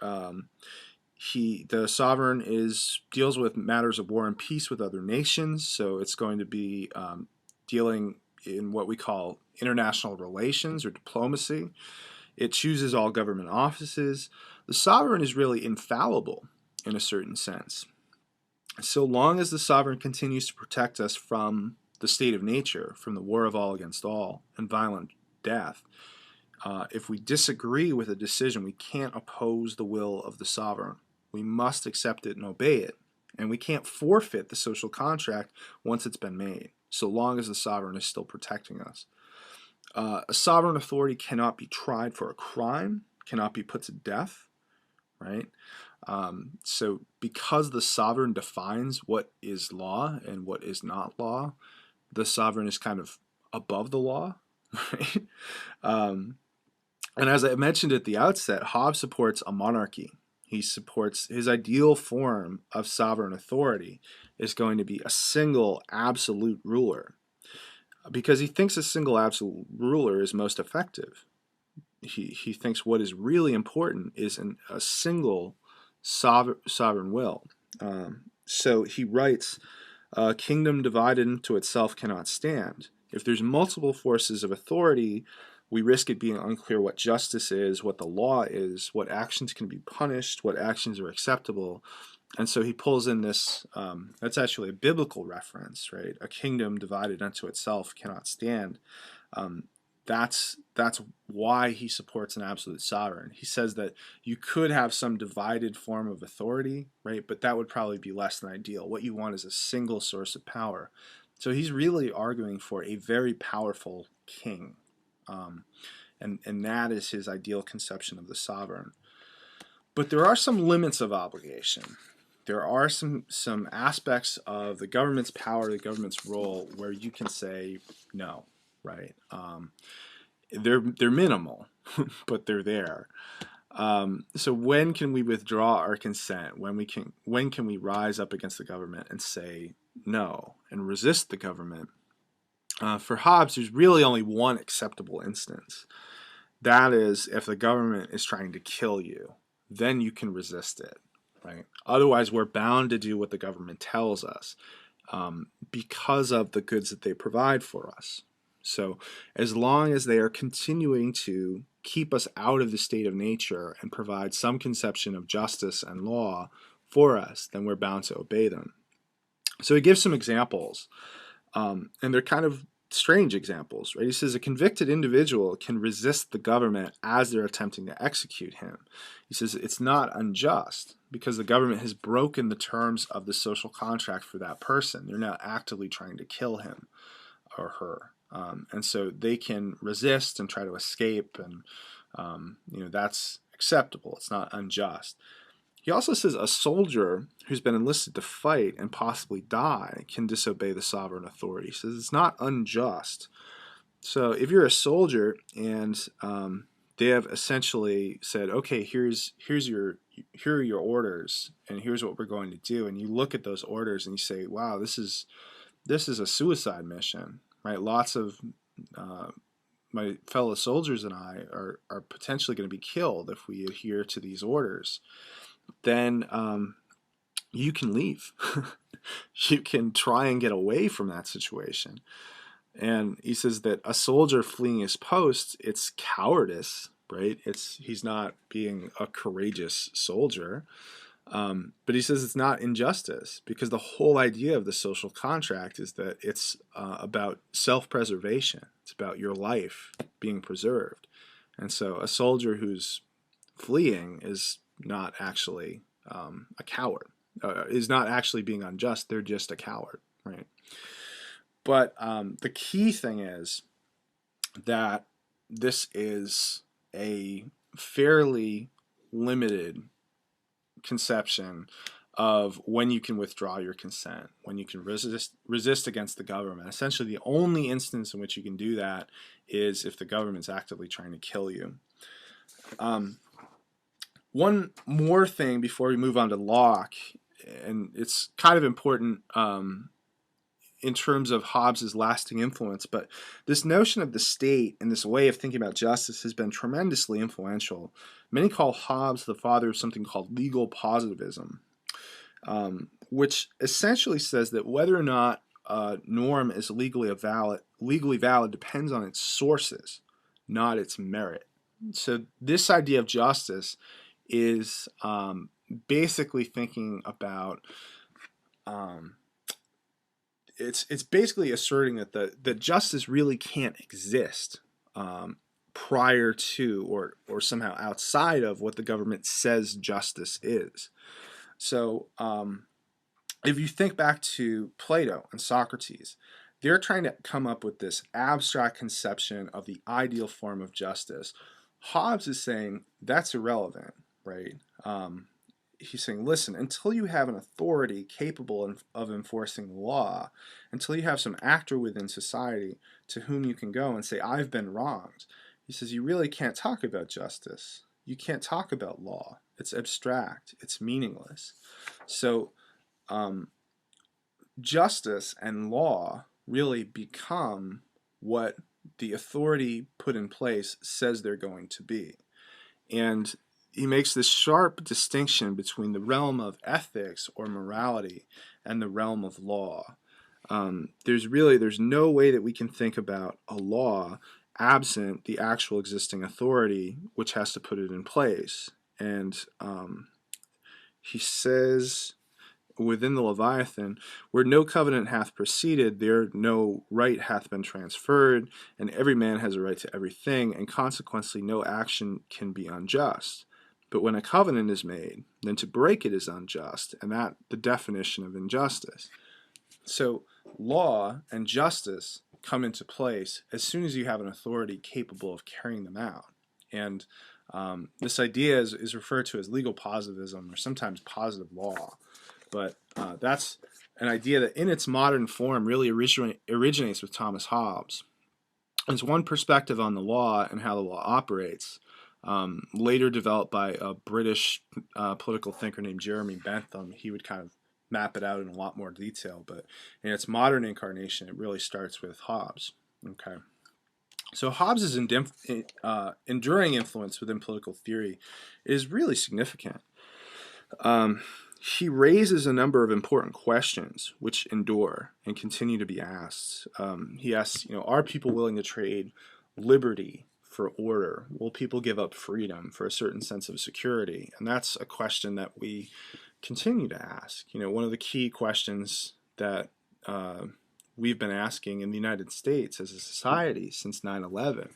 The sovereign deals with matters of war and peace with other nations, so it's going to be dealing in what we call international relations or diplomacy. It chooses all government offices. The sovereign is really infallible in a certain sense. So long as the sovereign continues to protect us from the state of nature, from the war of all against all and violent death, if we disagree with a decision, we can't oppose the will of the sovereign. We must accept it and obey it. And we can't forfeit the social contract once it's been made, so long as the sovereign is still protecting us. A sovereign authority cannot be tried for a crime, cannot be put to death, right? So because the sovereign defines what is law and what is not law, the sovereign is kind of above the law. right? Um, and as I mentioned at the outset, Hobbes supports a monarchy. He supports his ideal form of sovereign authority is going to be a single absolute ruler, because he thinks a single absolute ruler is most effective. He thinks what is really important is a single sovereign will. So he writes, "A kingdom divided into itself cannot stand. If there's multiple forces of authority, we risk it being unclear what justice is, what the law is, what actions can be punished, what actions are acceptable." And so he pulls in this, that's actually a biblical reference, right? A kingdom divided unto itself cannot stand. Um, that's why he supports an absolute sovereign. He says that you could have some divided form of authority, right? But that would probably be less than ideal. What you want is a single source of power. So he's really arguing for a very powerful king. And that is his ideal conception of the sovereign. But there are some limits of obligation. There are some aspects of the government's power, the government's role, where you can say no, right? They're minimal, but they're there. So when can we withdraw our consent? When can we rise up against the government and say no and resist the government? For Hobbes, there's really only one acceptable instance. That is, if the government is trying to kill you, then you can resist it, right? Otherwise, we're bound to do what the government tells us, because of the goods that they provide for us. So as long as they are continuing to keep us out of the state of nature and provide some conception of justice and law for us, then we're bound to obey them. So he gives some examples, and they're kind of strange examples, right? He says a convicted individual can resist the government as they're attempting to execute him. He says it's not unjust because the government has broken the terms of the social contract for that person. They're not actively trying to kill him or her. And so they can resist and try to escape, and that's acceptable. It's not unjust. He also says a soldier who's been enlisted to fight and possibly die can disobey the sovereign authority. He says it's not unjust. So if you're a soldier and they have essentially said, okay, here are your orders, and here's what we're going to do, and you look at those orders and you say, wow, this is a suicide mission, right? Lots of my fellow soldiers and I are potentially going to be killed if we adhere to these orders. Then you can leave. You can try and get away from that situation. And he says that a soldier fleeing his post, it's cowardice, right? He's not being a courageous soldier. But he says it's not injustice, because the whole idea of the social contract is that it's about self-preservation. It's about your life being preserved. And so a soldier who's fleeing is not actually a coward, is not actually being unjust. They're just a coward, right? But the key thing is that this is a fairly limited conception of when you can withdraw your consent, when you can resist against the government. Essentially, the only instance in which you can do that is if the government's actively trying to kill you. One more thing before we move on to Locke, and it's kind of important in terms of Hobbes's lasting influence, but this notion of the state and this way of thinking about justice has been tremendously influential. Many call Hobbes the father of something called legal positivism, which essentially says that whether or not a norm is legally valid depends on its sources, not its merit. So this idea of justice is basically thinking about it's basically asserting that the justice really can't exist prior to or somehow outside of what the government says justice is. So if you think back to Plato and Socrates, they're trying to come up with this abstract conception of the ideal form of justice. Hobbes is saying that's irrelevant, right? he's saying, listen, until you have an authority capable of enforcing the law, until you have some actor within society to whom you can go and say, I've been wronged, he says, you really can't talk about justice. You can't talk about law. It's abstract. It's meaningless. So justice and law really become what the authority put in place says they're going to be. And he makes this sharp distinction between the realm of ethics or morality and the realm of law. There's no way that we can think about a law absent the actual existing authority which has to put it in place. And he says within the Leviathan, where no covenant hath proceeded, there no right hath been transferred, and every man has a right to everything, and consequently no action can be unjust. But when a covenant is made, then to break it is unjust, and that the definition of injustice. So law and justice come into place as soon as you have an authority capable of carrying them out. And this idea is referred to as legal positivism or sometimes positive law. But that's an idea that in its modern form really originates with Thomas Hobbes. It's one perspective on the law and how the law operates, later developed by a British political thinker named Jeremy Bentham. He would kind of map it out in a lot more detail, but in its modern incarnation, it really starts with Hobbes. Okay, so Hobbes' enduring influence within political theory is really significant. He raises a number of important questions which endure and continue to be asked. He asks, are people willing to trade liberty for order? Will people give up freedom for a certain sense of security? And that's a question that we continue to ask. One of the key questions that we've been asking in the United States as a society since 9/11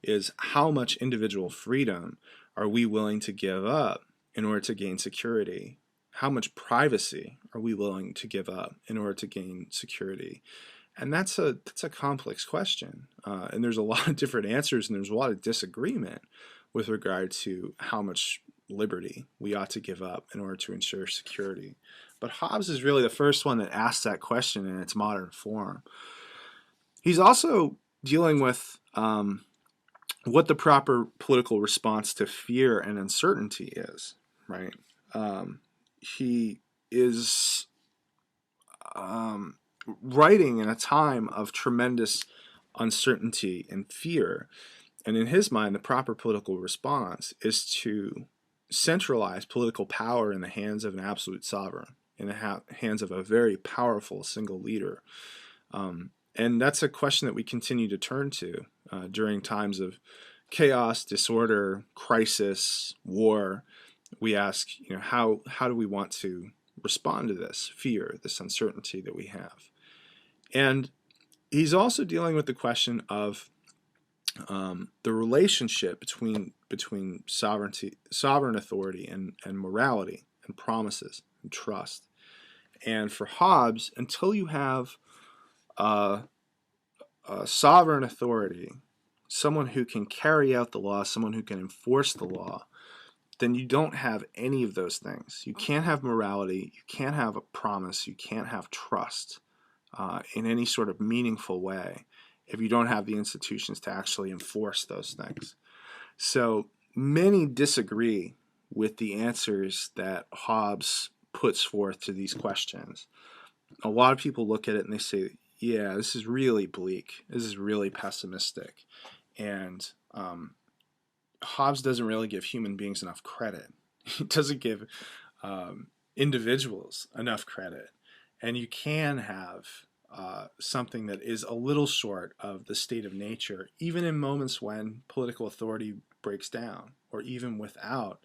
is how much individual freedom are we willing to give up in order to gain security? How much privacy are we willing to give up in order to gain security? And that's a complex question. And there's a lot of different answers, and there's a lot of disagreement with regard to how much liberty we ought to give up in order to ensure security. But Hobbes is really the first one that asks that question in its modern form. He's also dealing with what the proper political response to fear and uncertainty is, right? He is writing in a time of tremendous uncertainty and fear. And in his mind, the proper political response is to centralize political power in the hands of an absolute sovereign, in the hands of a very powerful single leader. And that's a question that we continue to turn to during times of chaos, disorder, crisis, war. We ask, how do we want to respond to this fear, this uncertainty that we have? And he's also dealing with the question of the relationship between sovereign authority and morality and promises and trust. And for Hobbes, until you have a sovereign authority, someone who can carry out the law, someone who can enforce the law, then you don't have any of those things. You can't have morality, you can't have a promise, you can't have trust in any sort of meaningful way if you don't have the institutions to actually enforce those things. So many disagree with the answers that Hobbes puts forth to these questions. A lot of people look at it and they say, yeah, this is really bleak, this is really pessimistic, and Hobbes doesn't really give human beings enough credit. He doesn't give individuals enough credit. And you can have something that is a little short of the state of nature, even in moments when political authority breaks down, or even without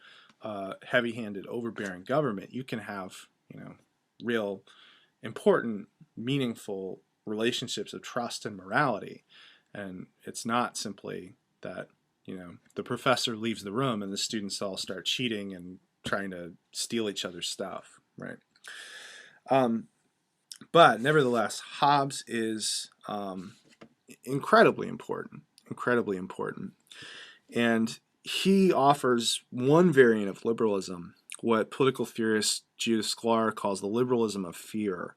heavy-handed, overbearing government. You can have, real important, meaningful relationships of trust and morality. And it's not simply that the professor leaves the room and the students all start cheating and trying to steal each other's stuff, right? But nevertheless, Hobbes is incredibly important, and he offers one variant of liberalism what political theorist Judith Sklar calls the liberalism of fear.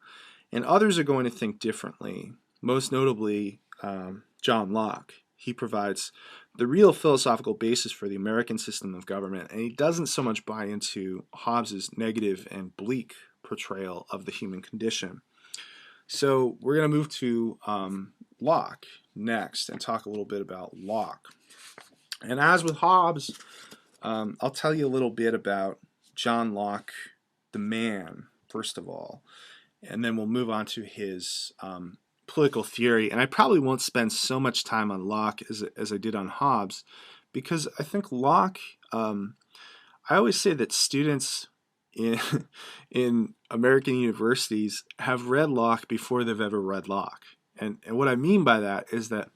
And others are going to think differently, most notably John Locke. He provides the real philosophical basis for the American system of government, and he doesn't so much buy into Hobbes's negative and bleak portrayal of the human condition. So we're going to move to Locke next and talk a little bit about Locke. And as with Hobbes, I'll tell you a little bit about John Locke, the man, first of all, and then we'll move on to his political theory. And I probably won't spend so much time on Locke as I did on Hobbes, because I think Locke, I always say that students in American universities have read Locke before they've ever read Locke. And what I mean by that is that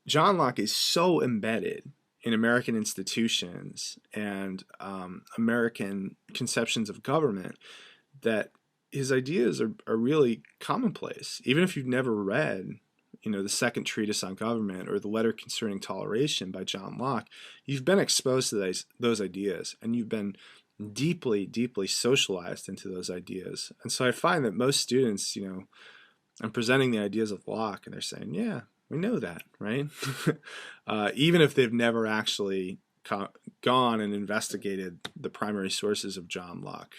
John Locke is so embedded in American institutions and American conceptions of government that his ideas are really commonplace. Even if you've never read, the second treatise on government or the letter concerning toleration by John Locke, you've been exposed to those ideas, and you've been deeply, deeply socialized into those ideas. And so I find that most students, I'm presenting the ideas of Locke, and they're saying, yeah, we know that, right? Even if they've never actually gone and investigated the primary sources of John Locke,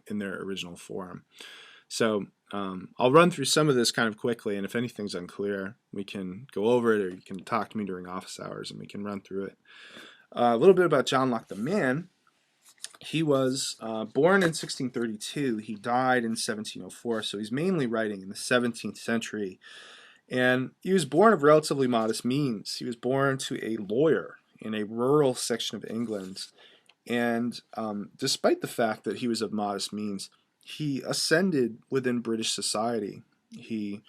in their original form. So I'll run through some of this kind of quickly, and if anything's unclear, we can go over it, or you can talk to me during office hours, and we can run through it. A little bit about John Locke, the man. He was born in 1632. He died in 1704, so he's mainly writing in the 17th century. And he was born of relatively modest means. He was born to a lawyer in a rural section of England. And despite the fact that he was of modest means, he ascended within British society. He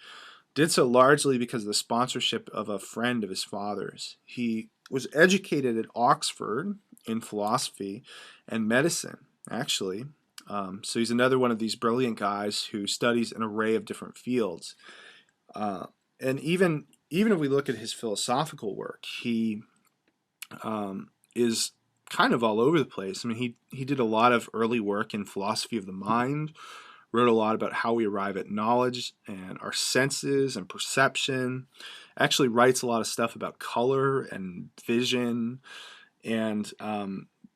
did so largely because of the sponsorship of a friend of his father's. He was educated at Oxford in philosophy and medicine, actually. So he's another one of these brilliant guys who studies an array of different fields. And even if we look at his philosophical work, he is kind of all over the place. I mean, he did a lot of early work in philosophy of the mind, wrote a lot about how we arrive at knowledge and our senses and perception, actually writes a lot of stuff about color and vision, and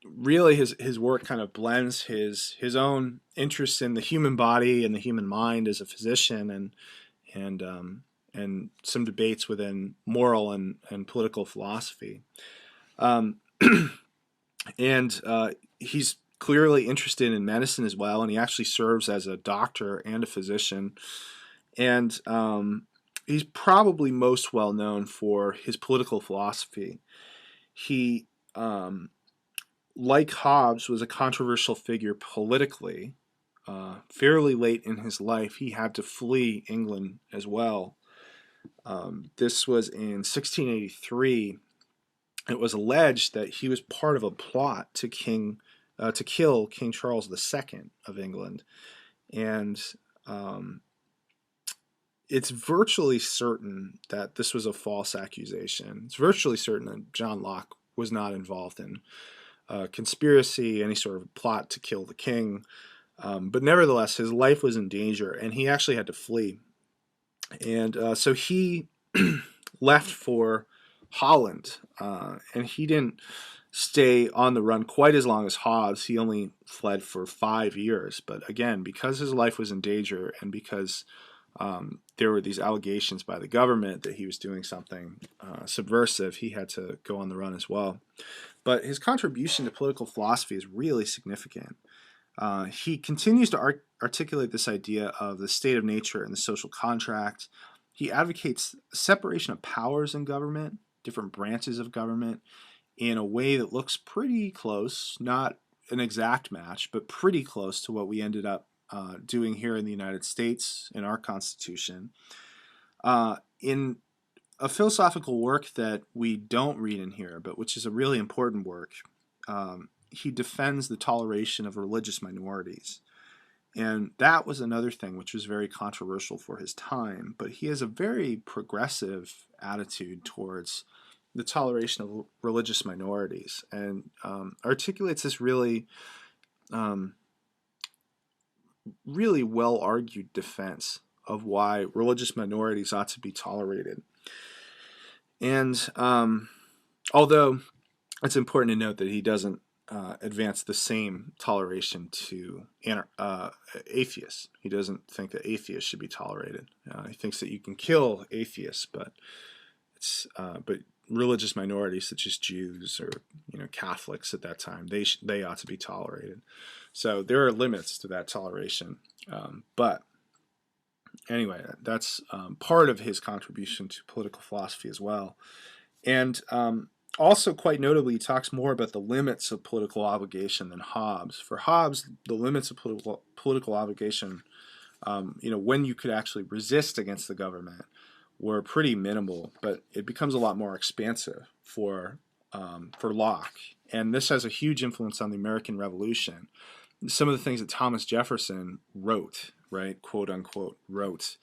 really his work kind of blends his own interest in the human body and the human mind as a physician and some debates within moral and political philosophy. And he's clearly interested in medicine as well, and he actually serves as a doctor and a physician. And he's probably most well known for his political philosophy. He, like Hobbes, was a controversial figure politically. Fairly late in his life, he had to flee England as well. This was in 1683. It was alleged that he was part of a plot to kill King Charles II of England, and it's virtually certain that this was a false accusation. It's virtually certain that John Locke was not involved in conspiracy, any sort of plot to kill the king, but nevertheless, his life was in danger, and he actually had to flee. And so he left for Holland, and he didn't stay on the run quite as long as Hobbes. He only fled for 5 years, but again, because his life was in danger and because there were these allegations by the government that he was doing something subversive, he had to go on the run as well. But his contribution to political philosophy is really significant. He continues to articulate this idea of the state of nature and the social contract. He advocates separation of powers in government, different branches of government, in a way that looks pretty close, not an exact match, but pretty close to what we ended up doing here in the United States in our Constitution. In a philosophical work that we don't read in here, but which is a really important work, he defends the toleration of religious minorities. And that was another thing which was very controversial for his time, but he has a very progressive attitude towards the toleration of religious minorities, and articulates this really um, really well argued defense of why religious minorities ought to be tolerated. And although it's important to note that he doesn't advance the same toleration to atheists. He doesn't think that atheists should be tolerated. He thinks that you can kill atheists, but religious minorities such as Jews or Catholics at that time, they ought to be tolerated. So there are limits to that toleration. But anyway, that's part of his contribution to political philosophy as well. And also, quite notably, he talks more about the limits of political obligation than Hobbes. For Hobbes, the limits of political obligation, when you could actually resist against the government, were pretty minimal, but it becomes a lot more expansive for Locke. And this has a huge influence on the American Revolution. Some of the things that Thomas Jefferson wrote, right, quote unquote, wrote,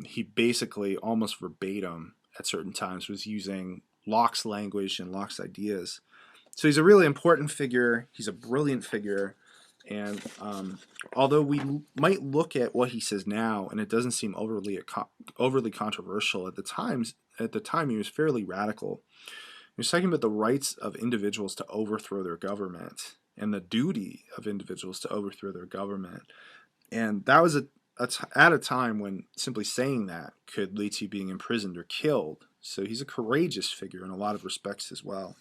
he basically almost verbatim at certain times was using Locke's language and Locke's ideas. So he's a really important figure. He's a brilliant figure. And although we might look at what he says now, and it doesn't seem overly controversial, at the time he was fairly radical. He was talking about the rights of individuals to overthrow their government and the duty of individuals to overthrow their government. And that was at a time when simply saying that could lead to you being imprisoned or killed. So he's a courageous figure in a lot of respects as well.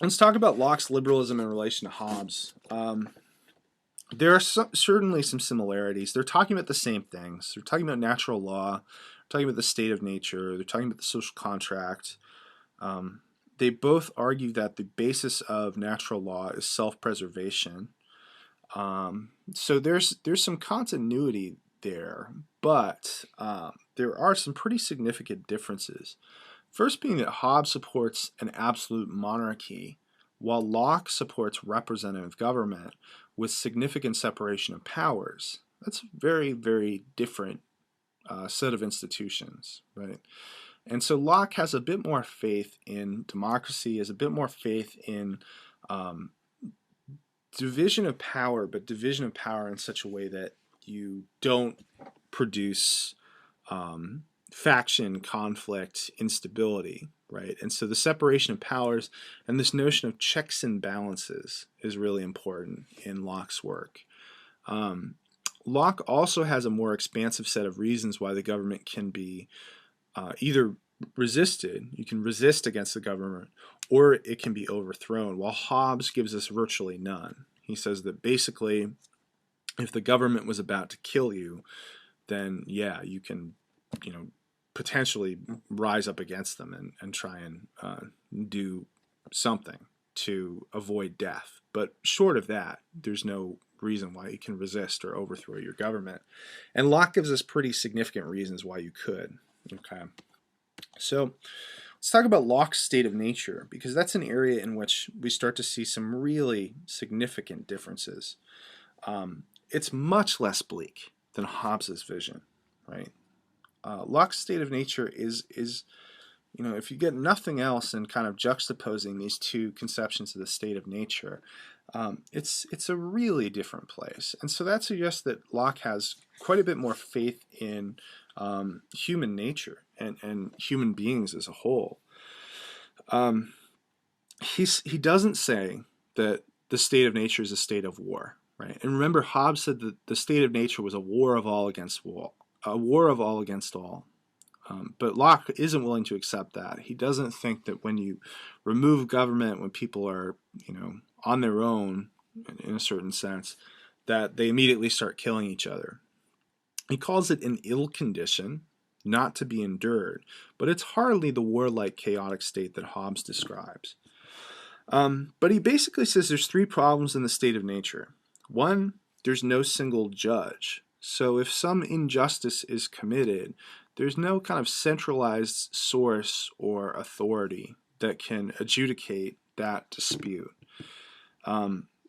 Let's talk about Locke's liberalism in relation to Hobbes. There are certainly some similarities. They're talking about the same things. They're talking about natural law, talking about the state of nature, they're talking about the social contract. They both argue that the basis of natural law is self-preservation. So there's some continuity there, but there are some pretty significant differences. First being that Hobbes supports an absolute monarchy, while Locke supports representative government with significant separation of powers. That's a very, very different set of institutions, right? And so Locke has a bit more faith in democracy, has a bit more faith in division of power, but division of power in such a way that you don't produce faction, conflict, instability, right? And so the separation of powers and this notion of checks and balances is really important in Locke's work. Locke also has a more expansive set of reasons why the government can be either resisted, you can resist against the government, or it can be overthrown, while Hobbes gives us virtually none. He says that basically, if the government was about to kill you, then yeah, you can, potentially rise up against them and try and do something to avoid death. But short of that, there's no reason why you can resist or overthrow your government. And Locke gives us pretty significant reasons why you could. Okay, so let's talk about Locke's state of nature, because that's an area in which we start to see some really significant differences. It's much less bleak than Hobbes's vision, right? Locke's state of nature is if you get nothing else in kind of juxtaposing these two conceptions of the state of nature, it's a really different place. And so that suggests that Locke has quite a bit more faith in human nature and human beings as a whole. He doesn't say that the state of nature is a state of war, right? And remember, Hobbes said that the state of nature was a war of all against all. But Locke isn't willing to accept that. He doesn't think that when you remove government, when people are, on their own, in a certain sense, that they immediately start killing each other. He calls it an ill condition, not to be endured, but it's hardly the warlike, chaotic state that Hobbes describes. But he basically says there's three problems in the state of nature. One, there's no single judge. So if some injustice is committed, there's no kind of centralized source or authority that can adjudicate that dispute.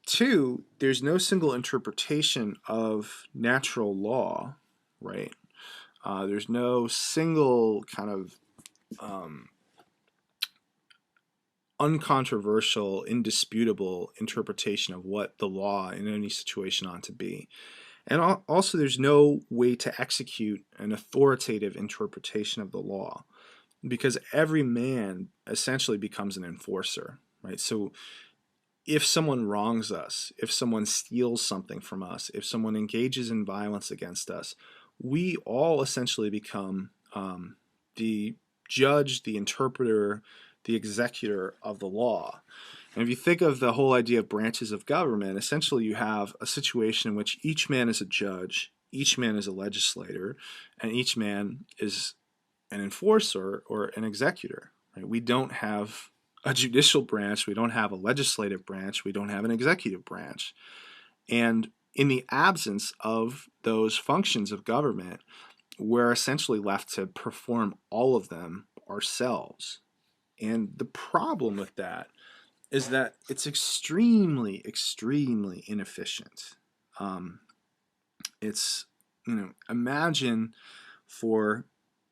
Two, there's no single interpretation of natural law, right? There's no single kind of uncontroversial, indisputable interpretation of what the law in any situation ought to be. And also, there's no way to execute an authoritative interpretation of the law, because every man essentially becomes an enforcer, right? So if someone wrongs us, if someone steals something from us, if someone engages in violence against us, we all essentially become the judge, the interpreter, the executor of the law. And if you think of the whole idea of branches of government, essentially you have a situation in which each man is a judge, each man is a legislator, and each man is an enforcer or an executor. Right? We don't have a judicial branch, we don't have a legislative branch, we don't have an executive branch. And in the absence of those functions of government, we're essentially left to perform all of them ourselves. And the problem with that is that it's extremely, extremely inefficient. It's, imagine for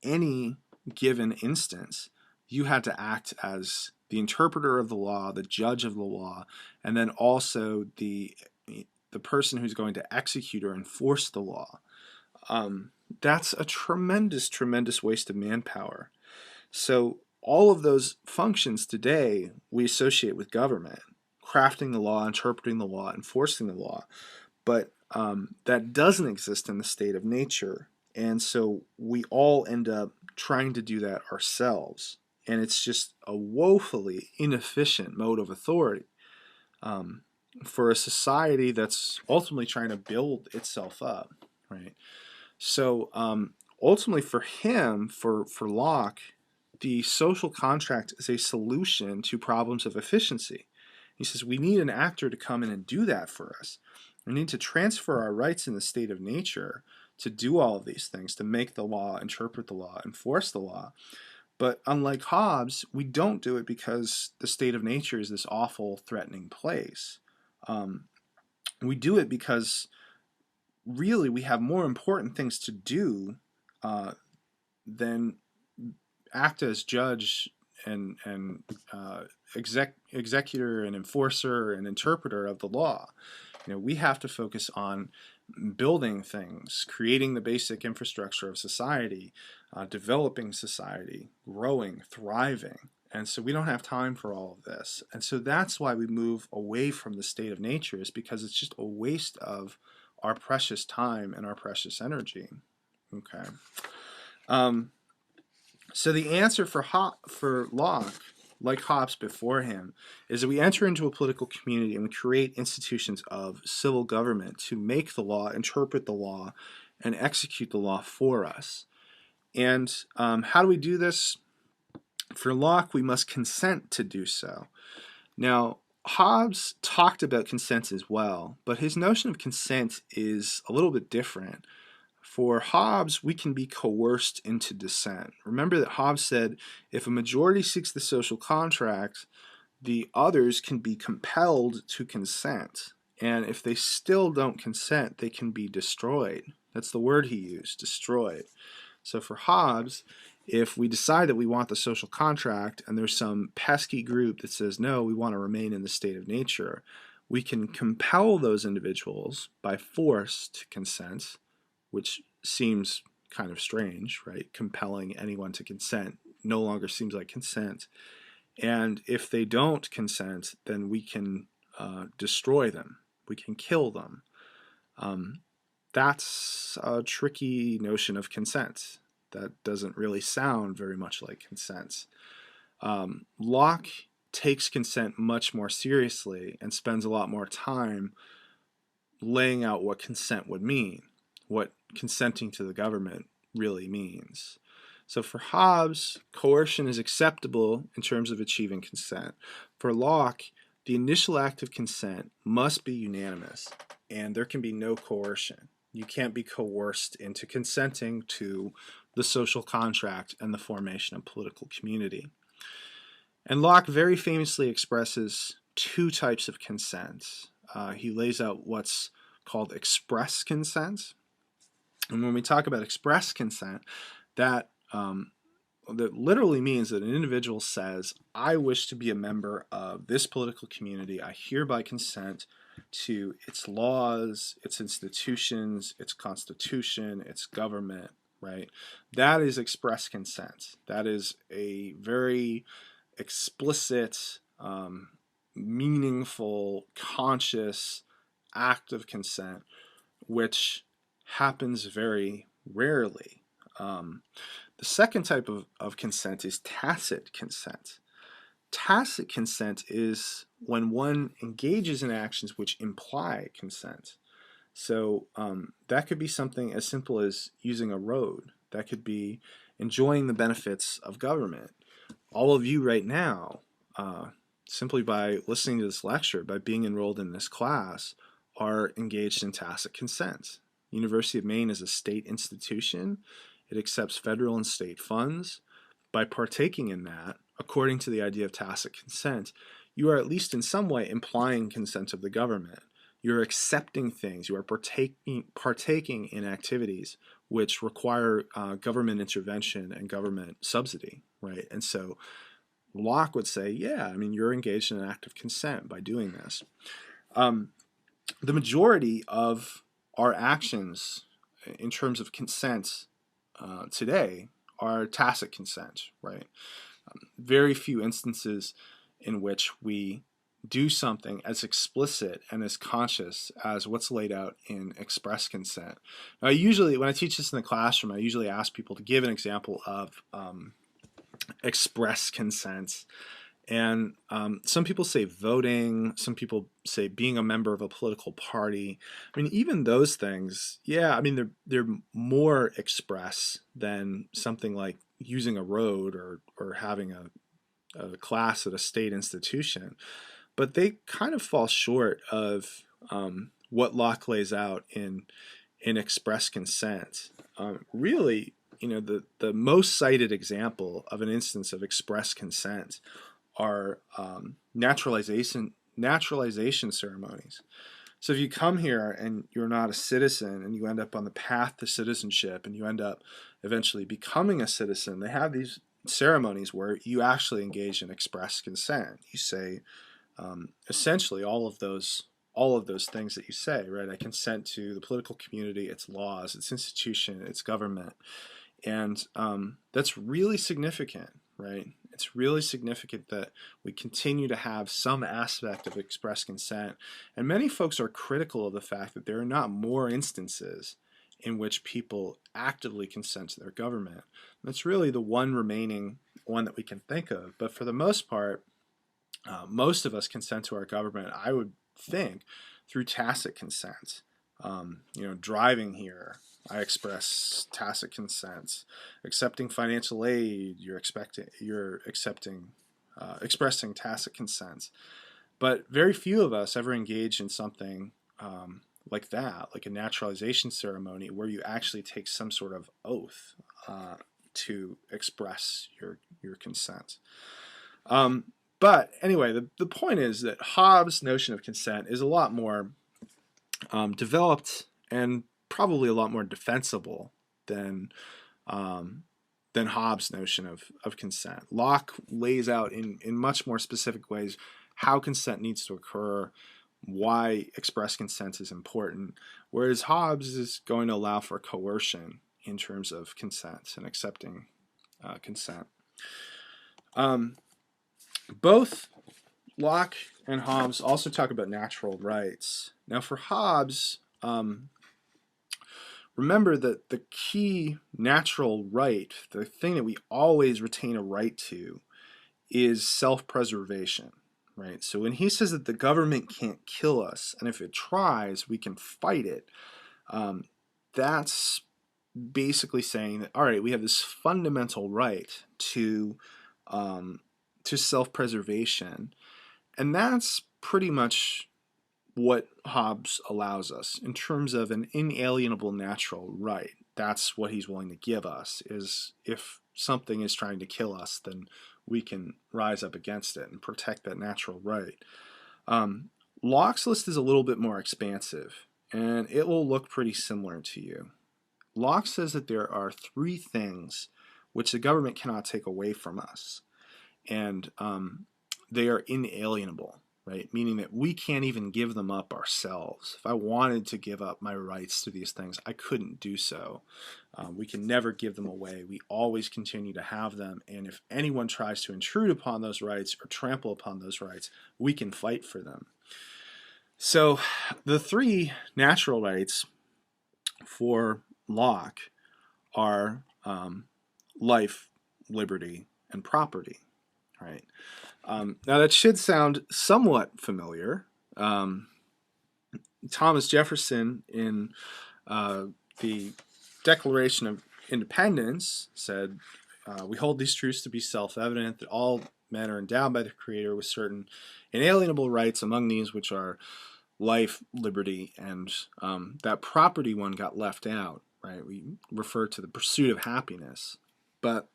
any given instance, you had to act as the interpreter of the law, the judge of the law, and then also the person who's going to execute or enforce the law. That's a tremendous, tremendous waste of manpower. So all of those functions today we associate with government, crafting the law, interpreting the law, enforcing the law, but that doesn't exist in the state of nature. And so we all end up trying to do that ourselves. And it's just a woefully inefficient mode of authority for a society that's ultimately trying to build itself up, right? So ultimately for him, for Locke, the social contract is a solution to problems of efficiency. He says we need an actor to come in and do that for us. We need to transfer our rights in the state of nature to do all of these things, to make the law, interpret the law, enforce the law. But unlike Hobbes, we don't do it because the state of nature is this awful, threatening place. We do it because really we have more important things to do than act as judge and executor and enforcer and interpreter of the law. We have to focus on building things, creating the basic infrastructure of society, developing society, growing, thriving. And so we don't have time for all of this. And so that's why we move away from the state of nature, is because it's just a waste of our precious time and our precious energy. Okay. So the answer for Locke, like Hobbes before him, is that we enter into a political community and we create institutions of civil government to make the law, interpret the law, and execute the law for us. And how do we do this? For Locke, we must consent to do so. Now, Hobbes talked about consent as well, but his notion of consent is a little bit different. For Hobbes, we can be coerced into dissent. Remember that Hobbes said if a majority seeks the social contract, the others can be compelled to consent. And if they still don't consent, they can be destroyed. That's the word he used, destroyed. So for Hobbes, if we decide that we want the social contract and there's some pesky group that says, no, we want to remain in the state of nature, we can compel those individuals by force to consent, which seems kind of strange, right? Compelling anyone to consent no longer seems like consent. And if they don't consent, then we can destroy them. We can kill them. That's a tricky notion of consent. That doesn't really sound very much like consent. Locke takes consent much more seriously and spends a lot more time laying out what consent would mean, what consenting to the government really means. So for Hobbes, coercion is acceptable in terms of achieving consent. For Locke, the initial act of consent must be unanimous, and there can be no coercion. You can't be coerced into consenting to the social contract and the formation of political community. And Locke very famously expresses two types of consent. He lays out what's called express consent. And when we talk about express consent, that that literally means that an individual says, I wish to be a member of this political community. I hereby consent to its laws, its institutions, its constitution, its government, right? That is express consent. That is a very explicit, meaningful, conscious act of consent, which happens very rarely. The second type of consent is tacit consent. Tacit consent is when one engages in actions which imply consent. So that could be something as simple as using a road. That could be enjoying the benefits of government. All of you right now, simply by listening to this lecture, by being enrolled in this class, are engaged in tacit consent. University of Maine is a state institution. It accepts federal and state funds. By partaking in that, according to the idea of tacit consent, you are at least in some way implying consent of the government. You're accepting things. You are partaking in activities which require government intervention and government subsidy, right? And so Locke would say, yeah, I mean, you're engaged in an act of consent by doing this. The majority of our actions in terms of consent today are tacit consent, right? Very few instances in which we do something as explicit and as conscious as what's laid out in express consent. Now, when I teach this in the classroom, I usually ask people to give an example of express consent. And some people say voting, some people say being a member of a political party. I mean, even those things, yeah, I mean, they're more express than something like using a road or having a class at a state institution. But they kind of fall short of what Locke lays out in express consent. Really, you know, the most cited example of an instance of express consent are naturalization ceremonies. So if you come here and you're not a citizen and you end up on the path to citizenship and you end up eventually becoming a citizen, they have these ceremonies where you actually engage in express consent. You say essentially all of those things that you say, right? I consent to the political community, its laws, its institution, its government. And that's really significant, right? It's really significant that we continue to have some aspect of express consent. And many folks are critical of the fact that there are not more instances in which people actively consent to their government. That's really the one remaining one that we can think of. But for the most part, most of us consent to our government, I would think, through tacit consent. Driving here, I express tacit consent. Accepting financial aid, expressing tacit consent. But very few of us ever engage in something like that, like a naturalization ceremony, where you actually take some sort of oath to express your consent. But anyway, the point is that Hobbes' notion of consent is a lot more developed and probably a lot more defensible than Hobbes' notion of consent. Locke lays out in much more specific ways how consent needs to occur, why express consent is important, whereas Hobbes is going to allow for coercion in terms of consent and accepting consent. Both Locke and Hobbes also talk about natural rights. Now for Hobbes, remember that the key natural right, the thing that we always retain a right to, is self-preservation, right? So when he says that the government can't kill us, and if it tries, we can fight it, that's basically saying that, all right, we have this fundamental right to self-preservation, and that's pretty much what Hobbes allows us in terms of an inalienable natural right. That's what he's willing to give us, is if something is trying to kill us, then we can rise up against it and protect that natural right. Locke's list is a little bit more expansive, and it will look pretty similar to you. Locke says that there are three things which the government cannot take away from us. And they are inalienable, right? Meaning that we can't even give them up ourselves. If I wanted to give up my rights to these things, I couldn't do so. We can never give them away. We always continue to have them. And if anyone tries to intrude upon those rights or trample upon those rights, we can fight for them. So the three natural rights for Locke are life, liberty, and property. Right. Now that should sound somewhat familiar. Thomas Jefferson in the Declaration of Independence said, we hold these truths to be self-evident, that all men are endowed by the Creator with certain inalienable rights, among these which are life, liberty, and that property one got left out. Right. We refer to the pursuit of happiness, but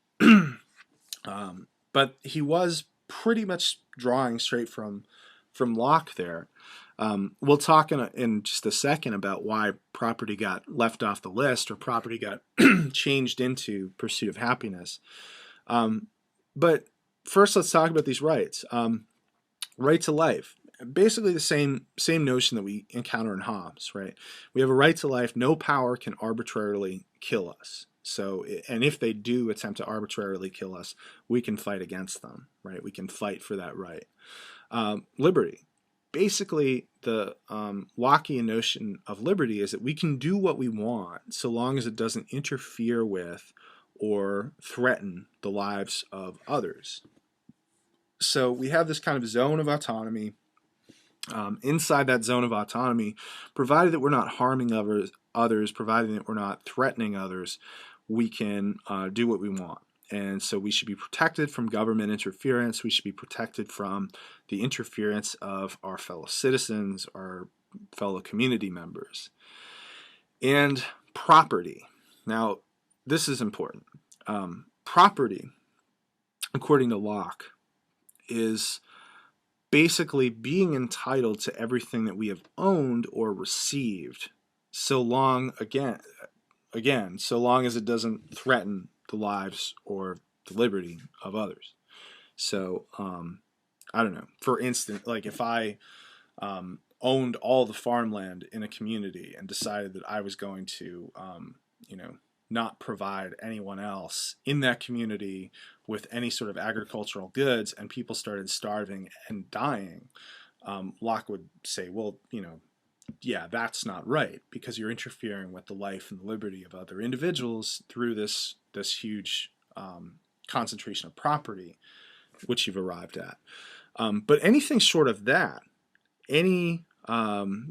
he was pretty much drawing straight from Locke there. We'll talk in just a second about why property got left off the list, or property got changed into pursuit of happiness. But first, let's talk about these rights. Right to life. Basically the same notion that we encounter in Hobbes, right? We have a right to life. No power can arbitrarily kill us. So, and if they do attempt to arbitrarily kill us, we can fight against them, right? We can fight for that right. Liberty. Basically, the Lockean notion of liberty is that we can do what we want so long as it doesn't interfere with or threaten the lives of others. So we have this kind of zone of autonomy. Inside that zone of autonomy, provided that we're not harming others, provided that we're not threatening others, we can do what we want. And so we should be protected from government interference. We should be protected from the interference of our fellow citizens, our fellow community members. And property. Now, this is important. Property, according to Locke, is basically being entitled to everything that we have owned or received, so long, so long as it doesn't threaten the lives or the liberty of others. So, I don't know. For instance, like if I owned all the farmland in a community and decided that I was going to, not provide anyone else in that community with any sort of agricultural goods, and people started starving and dying, Locke would say, well, yeah, that's not right, because you're interfering with the life and the liberty of other individuals through this huge concentration of property which you've arrived at. But anything short of that, any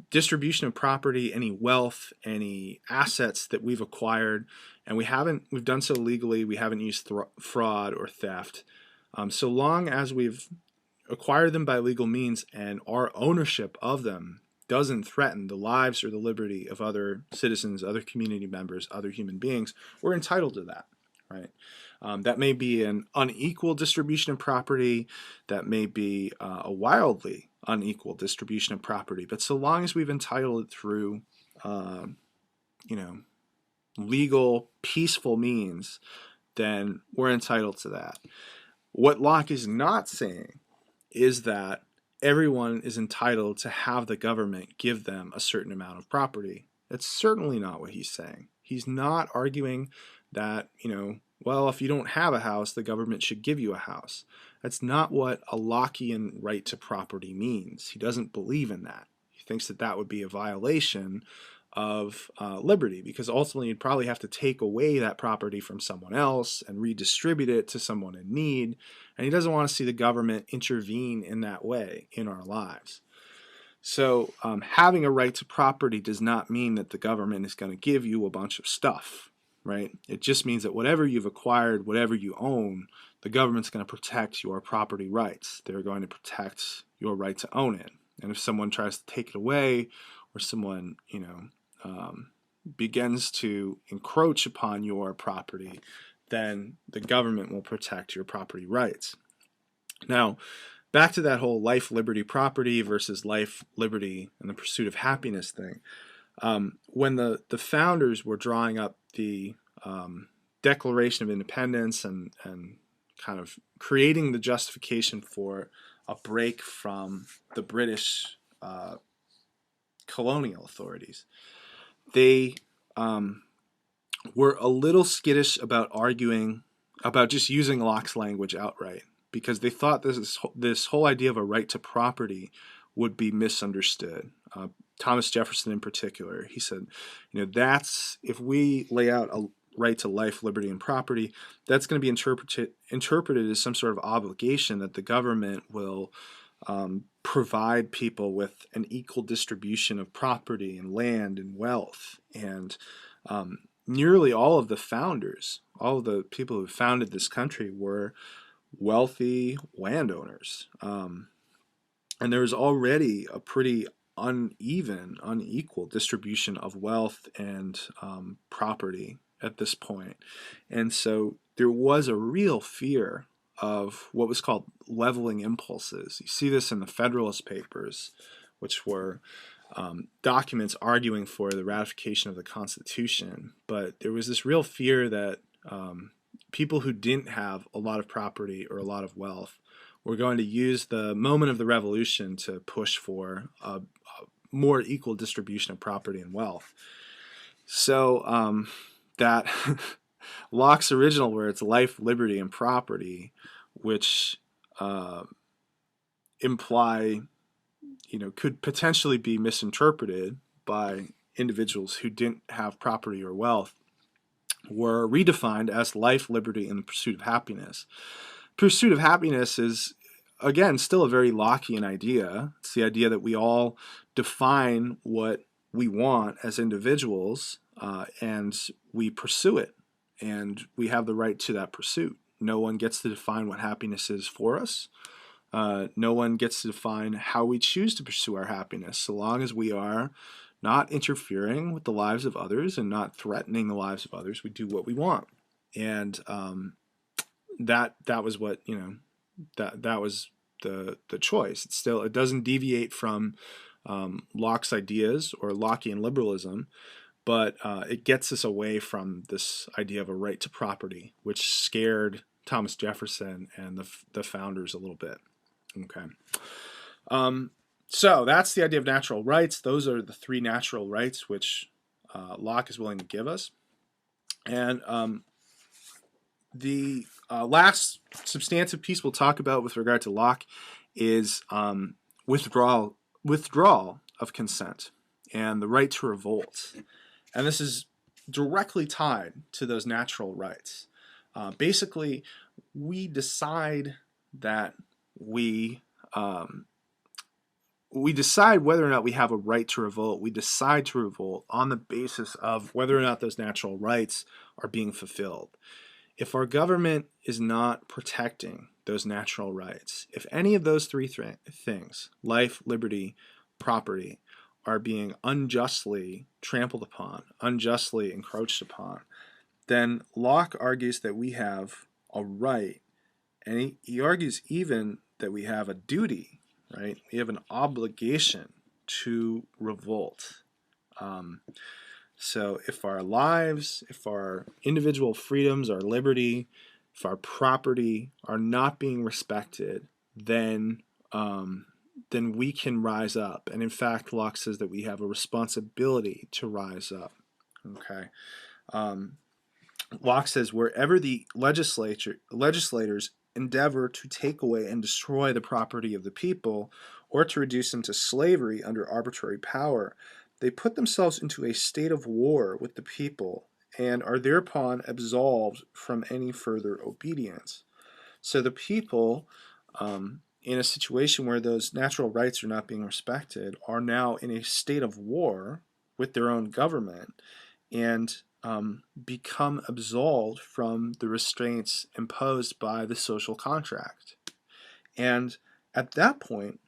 distribution of property, any wealth, any assets that we've acquired, and we've done so legally, we haven't used fraud or theft, so long as we've acquired them by legal means and our ownership of them doesn't threaten the lives or the liberty of other citizens, other community members, other human beings, we're entitled to that, right? That may be an unequal distribution of property, that may be a wildly unequal distribution of property, but so long as we've entitled it through, legal, peaceful means, then we're entitled to that. What Locke is not saying is that everyone is entitled to have the government give them a certain amount of property. That's certainly not what he's saying. He's not arguing that, well, if you don't have a house, the government should give you a house. That's not what a Lockean right to property means. He doesn't believe in that. He thinks that that would be a violation of liberty, because ultimately you'd probably have to take away that property from someone else and redistribute it to someone in need, and he doesn't want to see the government intervene in that way in our lives. So having a right to property does not mean that the government is going to give you a bunch of stuff, right? It just means that whatever you've acquired, whatever you own, the government's going to protect your property rights. They're going to protect your right to own it. And if someone tries to take it away, or someone, begins to encroach upon your property, then the government will protect your property rights. Now, back to that whole life, liberty, property versus life, liberty, and the pursuit of happiness thing. When the founders were drawing up the Declaration of Independence and kind of creating the justification for a break from the British colonial authorities. They were a little skittish about arguing about just using Locke's language outright, because they thought this whole idea of a right to property would be misunderstood. Thomas Jefferson in particular, he said, that's, if we lay out a right to life, liberty, and property, that's going to be interpreted as some sort of obligation that the government will provide people with an equal distribution of property and land and wealth. And nearly all of the founders, all of the people who founded this country, were wealthy landowners. And there was already a pretty unequal distribution of wealth and property at this point. And so there was a real fear of what was called leveling impulses. You see this in the Federalist Papers, which were documents arguing for the ratification of the Constitution. But there was this real fear that people who didn't have a lot of property or a lot of wealth were going to use the moment of the revolution to push for a more equal distribution of property and wealth. So that Locke's original words, life, liberty, and property, which imply, could potentially be misinterpreted by individuals who didn't have property or wealth, were redefined as life, liberty, and the pursuit of happiness. Pursuit of happiness is, again, still a very Lockean idea. It's the idea that we all define what we want as individuals, and we pursue it, and we have the right to that pursuit. No one gets to define what happiness is for us. No one gets to define how we choose to pursue our happiness, so long as we are not interfering with the lives of others and not threatening the lives of others. We do what we want. And that was what, that was the choice. It doesn't deviate from Locke's ideas or Lockean liberalism, but it gets us away from this idea of a right to property, which scared Thomas Jefferson and the founders a little bit. Okay. So that's the idea of natural rights. Those are the three natural rights which Locke is willing to give us. And the last substantive piece we'll talk about with regard to Locke is withdrawal of consent and the right to revolt. And this is directly tied to those natural rights. Basically, we decide that we decide whether or not we have a right to revolt. We decide to revolt on the basis of whether or not those natural rights are being fulfilled. If our government is not protecting those natural rights, if any of those three things, life, liberty, property, are being unjustly trampled upon, unjustly encroached upon, then Locke argues that we have a right, and he argues even that we have a duty, right? We have an obligation to revolt. So if our lives, if our individual freedoms, our liberty, if our property are not being respected, then we can rise up. And in fact, Locke says that we have a responsibility to rise up. Okay. Locke says wherever the legislators endeavor to take away and destroy the property of the people, or to reduce them to slavery under arbitrary power, they put themselves into a state of war with the people and are thereupon absolved from any further obedience. So the people, in a situation where those natural rights are not being respected, are now in a state of war with their own government and become absolved from the restraints imposed by the social contract. And at that point,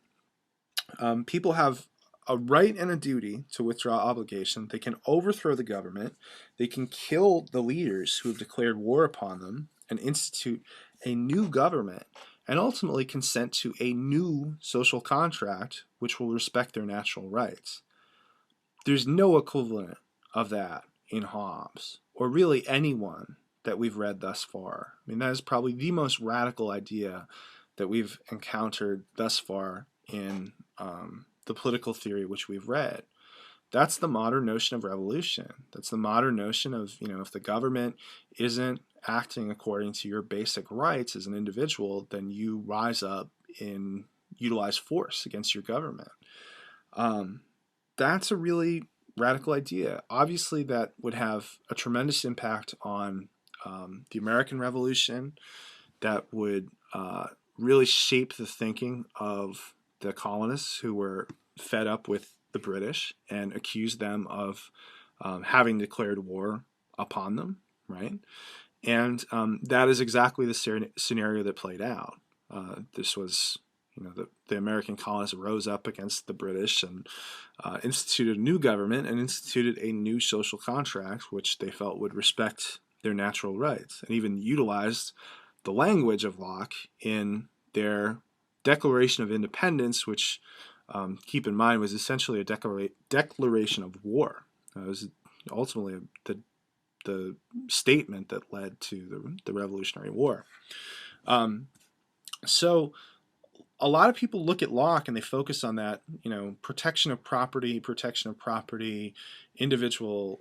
people have a right and a duty to withdraw obligation. They can overthrow the government. They can kill the leaders who have declared war upon them and institute a new government, and ultimately consent to a new social contract which will respect their natural rights. There's no equivalent of that in Hobbes, or really anyone that we've read thus far. I mean, that is probably the most radical idea that we've encountered thus far in the political theory which we've read. That's the modern notion of revolution. That's the modern notion of, if the government isn't acting according to your basic rights as an individual, then you rise up and utilize force against your government. That's a really radical idea. Obviously, that would have a tremendous impact on the American Revolution. That would really shape the thinking of the colonists who were fed up with the British and accused them of having declared war upon them, right? And that is exactly the scenario that played out. This was, the American colonists rose up against the British and instituted a new government and instituted a new social contract, which they felt would respect their natural rights, and even utilized the language of Locke in their Declaration of Independence, which, keep in mind, was essentially a declaration of war. It was ultimately the statement that led to the Revolutionary War. So a lot of people look at Locke and they focus on that, protection of property, individual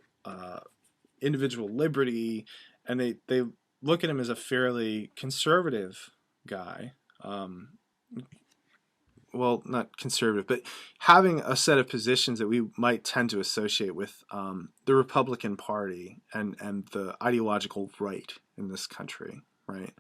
liberty, and they look at him as a fairly conservative guy. Well, not conservative, but having a set of positions that we might tend to associate with the Republican Party and the ideological right in this country, right?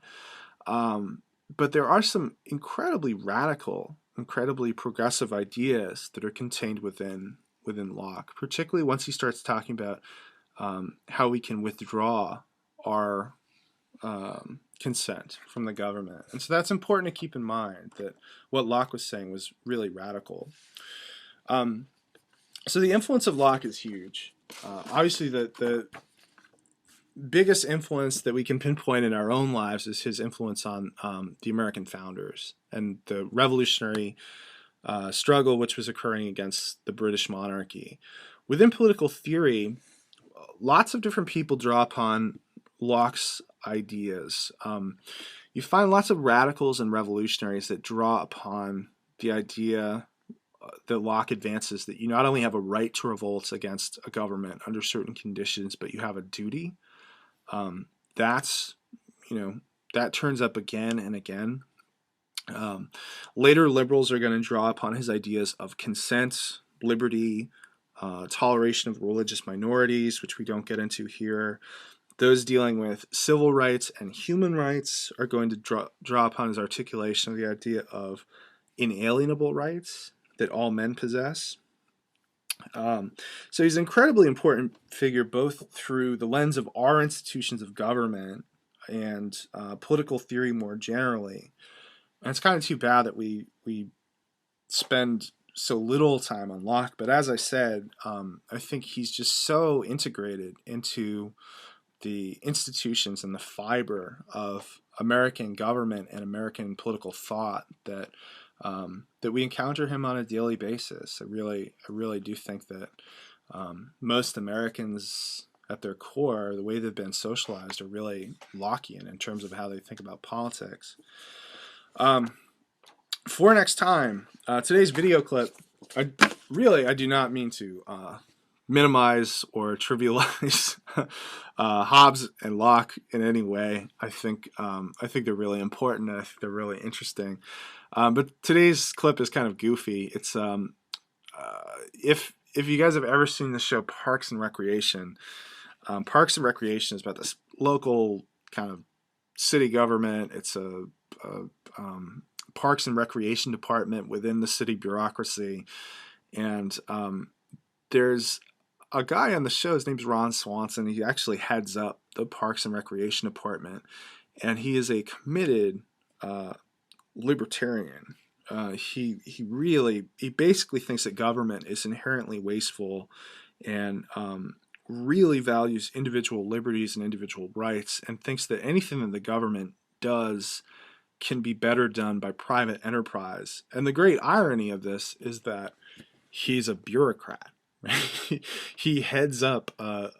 But there are some incredibly radical, incredibly progressive ideas that are contained within Locke, particularly once he starts talking about how we can withdraw our consent from the government. And so that's important to keep in mind, that what Locke was saying was really radical. So the influence of Locke is huge. Obviously, the biggest influence that we can pinpoint in our own lives is his influence on the American founders and the revolutionary struggle which was occurring against the British monarchy. Within political theory, lots of different people draw upon Locke's ideas. You find lots of radicals and revolutionaries that draw upon the idea that Locke advances, that you not only have a right to revolt against a government under certain conditions, but you have a duty. That turns up again and again. Later liberals are going to draw upon his ideas of consent, liberty, toleration of religious minorities, which we don't get into here. Those dealing with civil rights and human rights are going to draw upon his articulation of the idea of inalienable rights that all men possess. So he's an incredibly important figure, both through the lens of our institutions of government and political theory more generally. And it's kind of too bad that we spend so little time on Locke. But as I said, I think he's just so integrated into the institutions and the fiber of American government and American political thought that we encounter him on a daily basis. I really do think that most Americans, at their core, the way they've been socialized, are really Lockean in terms of how they think about politics. For next time, today's video clip, I do not mean to minimize or trivialize Hobbes and Locke in any way. I think they're really important, and I think they're really interesting. But today's clip is kind of goofy. It's if you guys have ever seen the show Parks and Recreation, Parks and Recreation is about this local kind of city government. It's a Parks and Recreation department within the city bureaucracy, and there's a guy on the show. His name's Ron Swanson. He actually heads up the Parks and Recreation department, and he is a committed libertarian. He basically thinks that government is inherently wasteful, and really values individual liberties and individual rights, and thinks that anything that the government does can be better done by private enterprise. And the great irony of this is that he's a bureaucrat. right? He heads up, a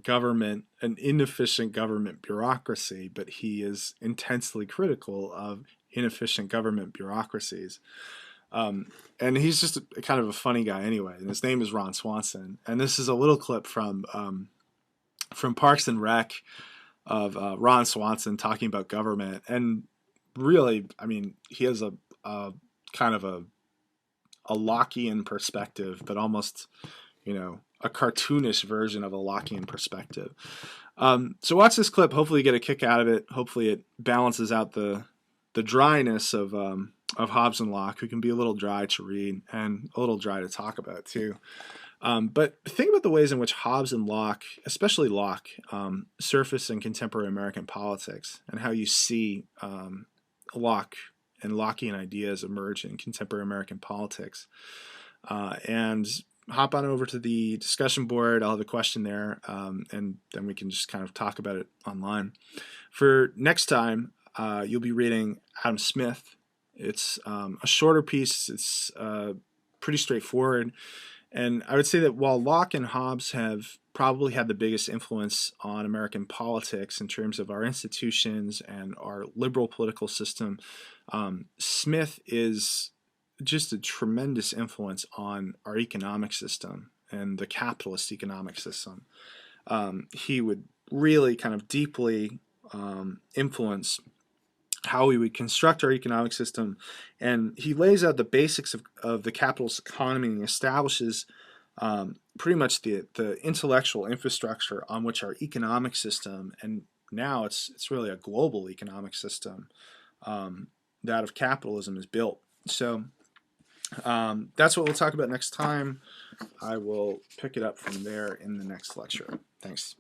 government, an inefficient government bureaucracy, but he is intensely critical of inefficient government bureaucracies. And he's just kind of a funny guy anyway. And his name is Ron Swanson. And this is a little clip from Parks and Rec of Ron Swanson talking about government. And really, I mean, he has a kind of a Lockean perspective, but almost, a cartoonish version of a Lockean perspective. So watch this clip. Hopefully you get a kick out of it. Hopefully it balances out the dryness of Hobbes and Locke, who can be a little dry to read and a little dry to talk about too. But think about the ways in which Hobbes and Locke, especially Locke, surface in contemporary American politics, and how you see Locke and Lockean ideas emerge in contemporary American politics. And hop on over to the discussion board. I'll have a question there, and then we can just kind of talk about it online. For next time, you'll be reading Adam Smith. It's a shorter piece. It's pretty straightforward. And I would say that while Locke and Hobbes have probably had the biggest influence on American politics in terms of our institutions and our liberal political system, Smith is just a tremendous influence on our economic system and the capitalist economic system. He would really kind of deeply influence how we would construct our economic system, and he lays out the basics of the capitalist economy and establishes pretty much the intellectual infrastructure on which our economic system, and now it's really a global economic system, that of capitalism, is built. So that's what we'll talk about next time. I will pick it up from there in the next lecture. Thanks.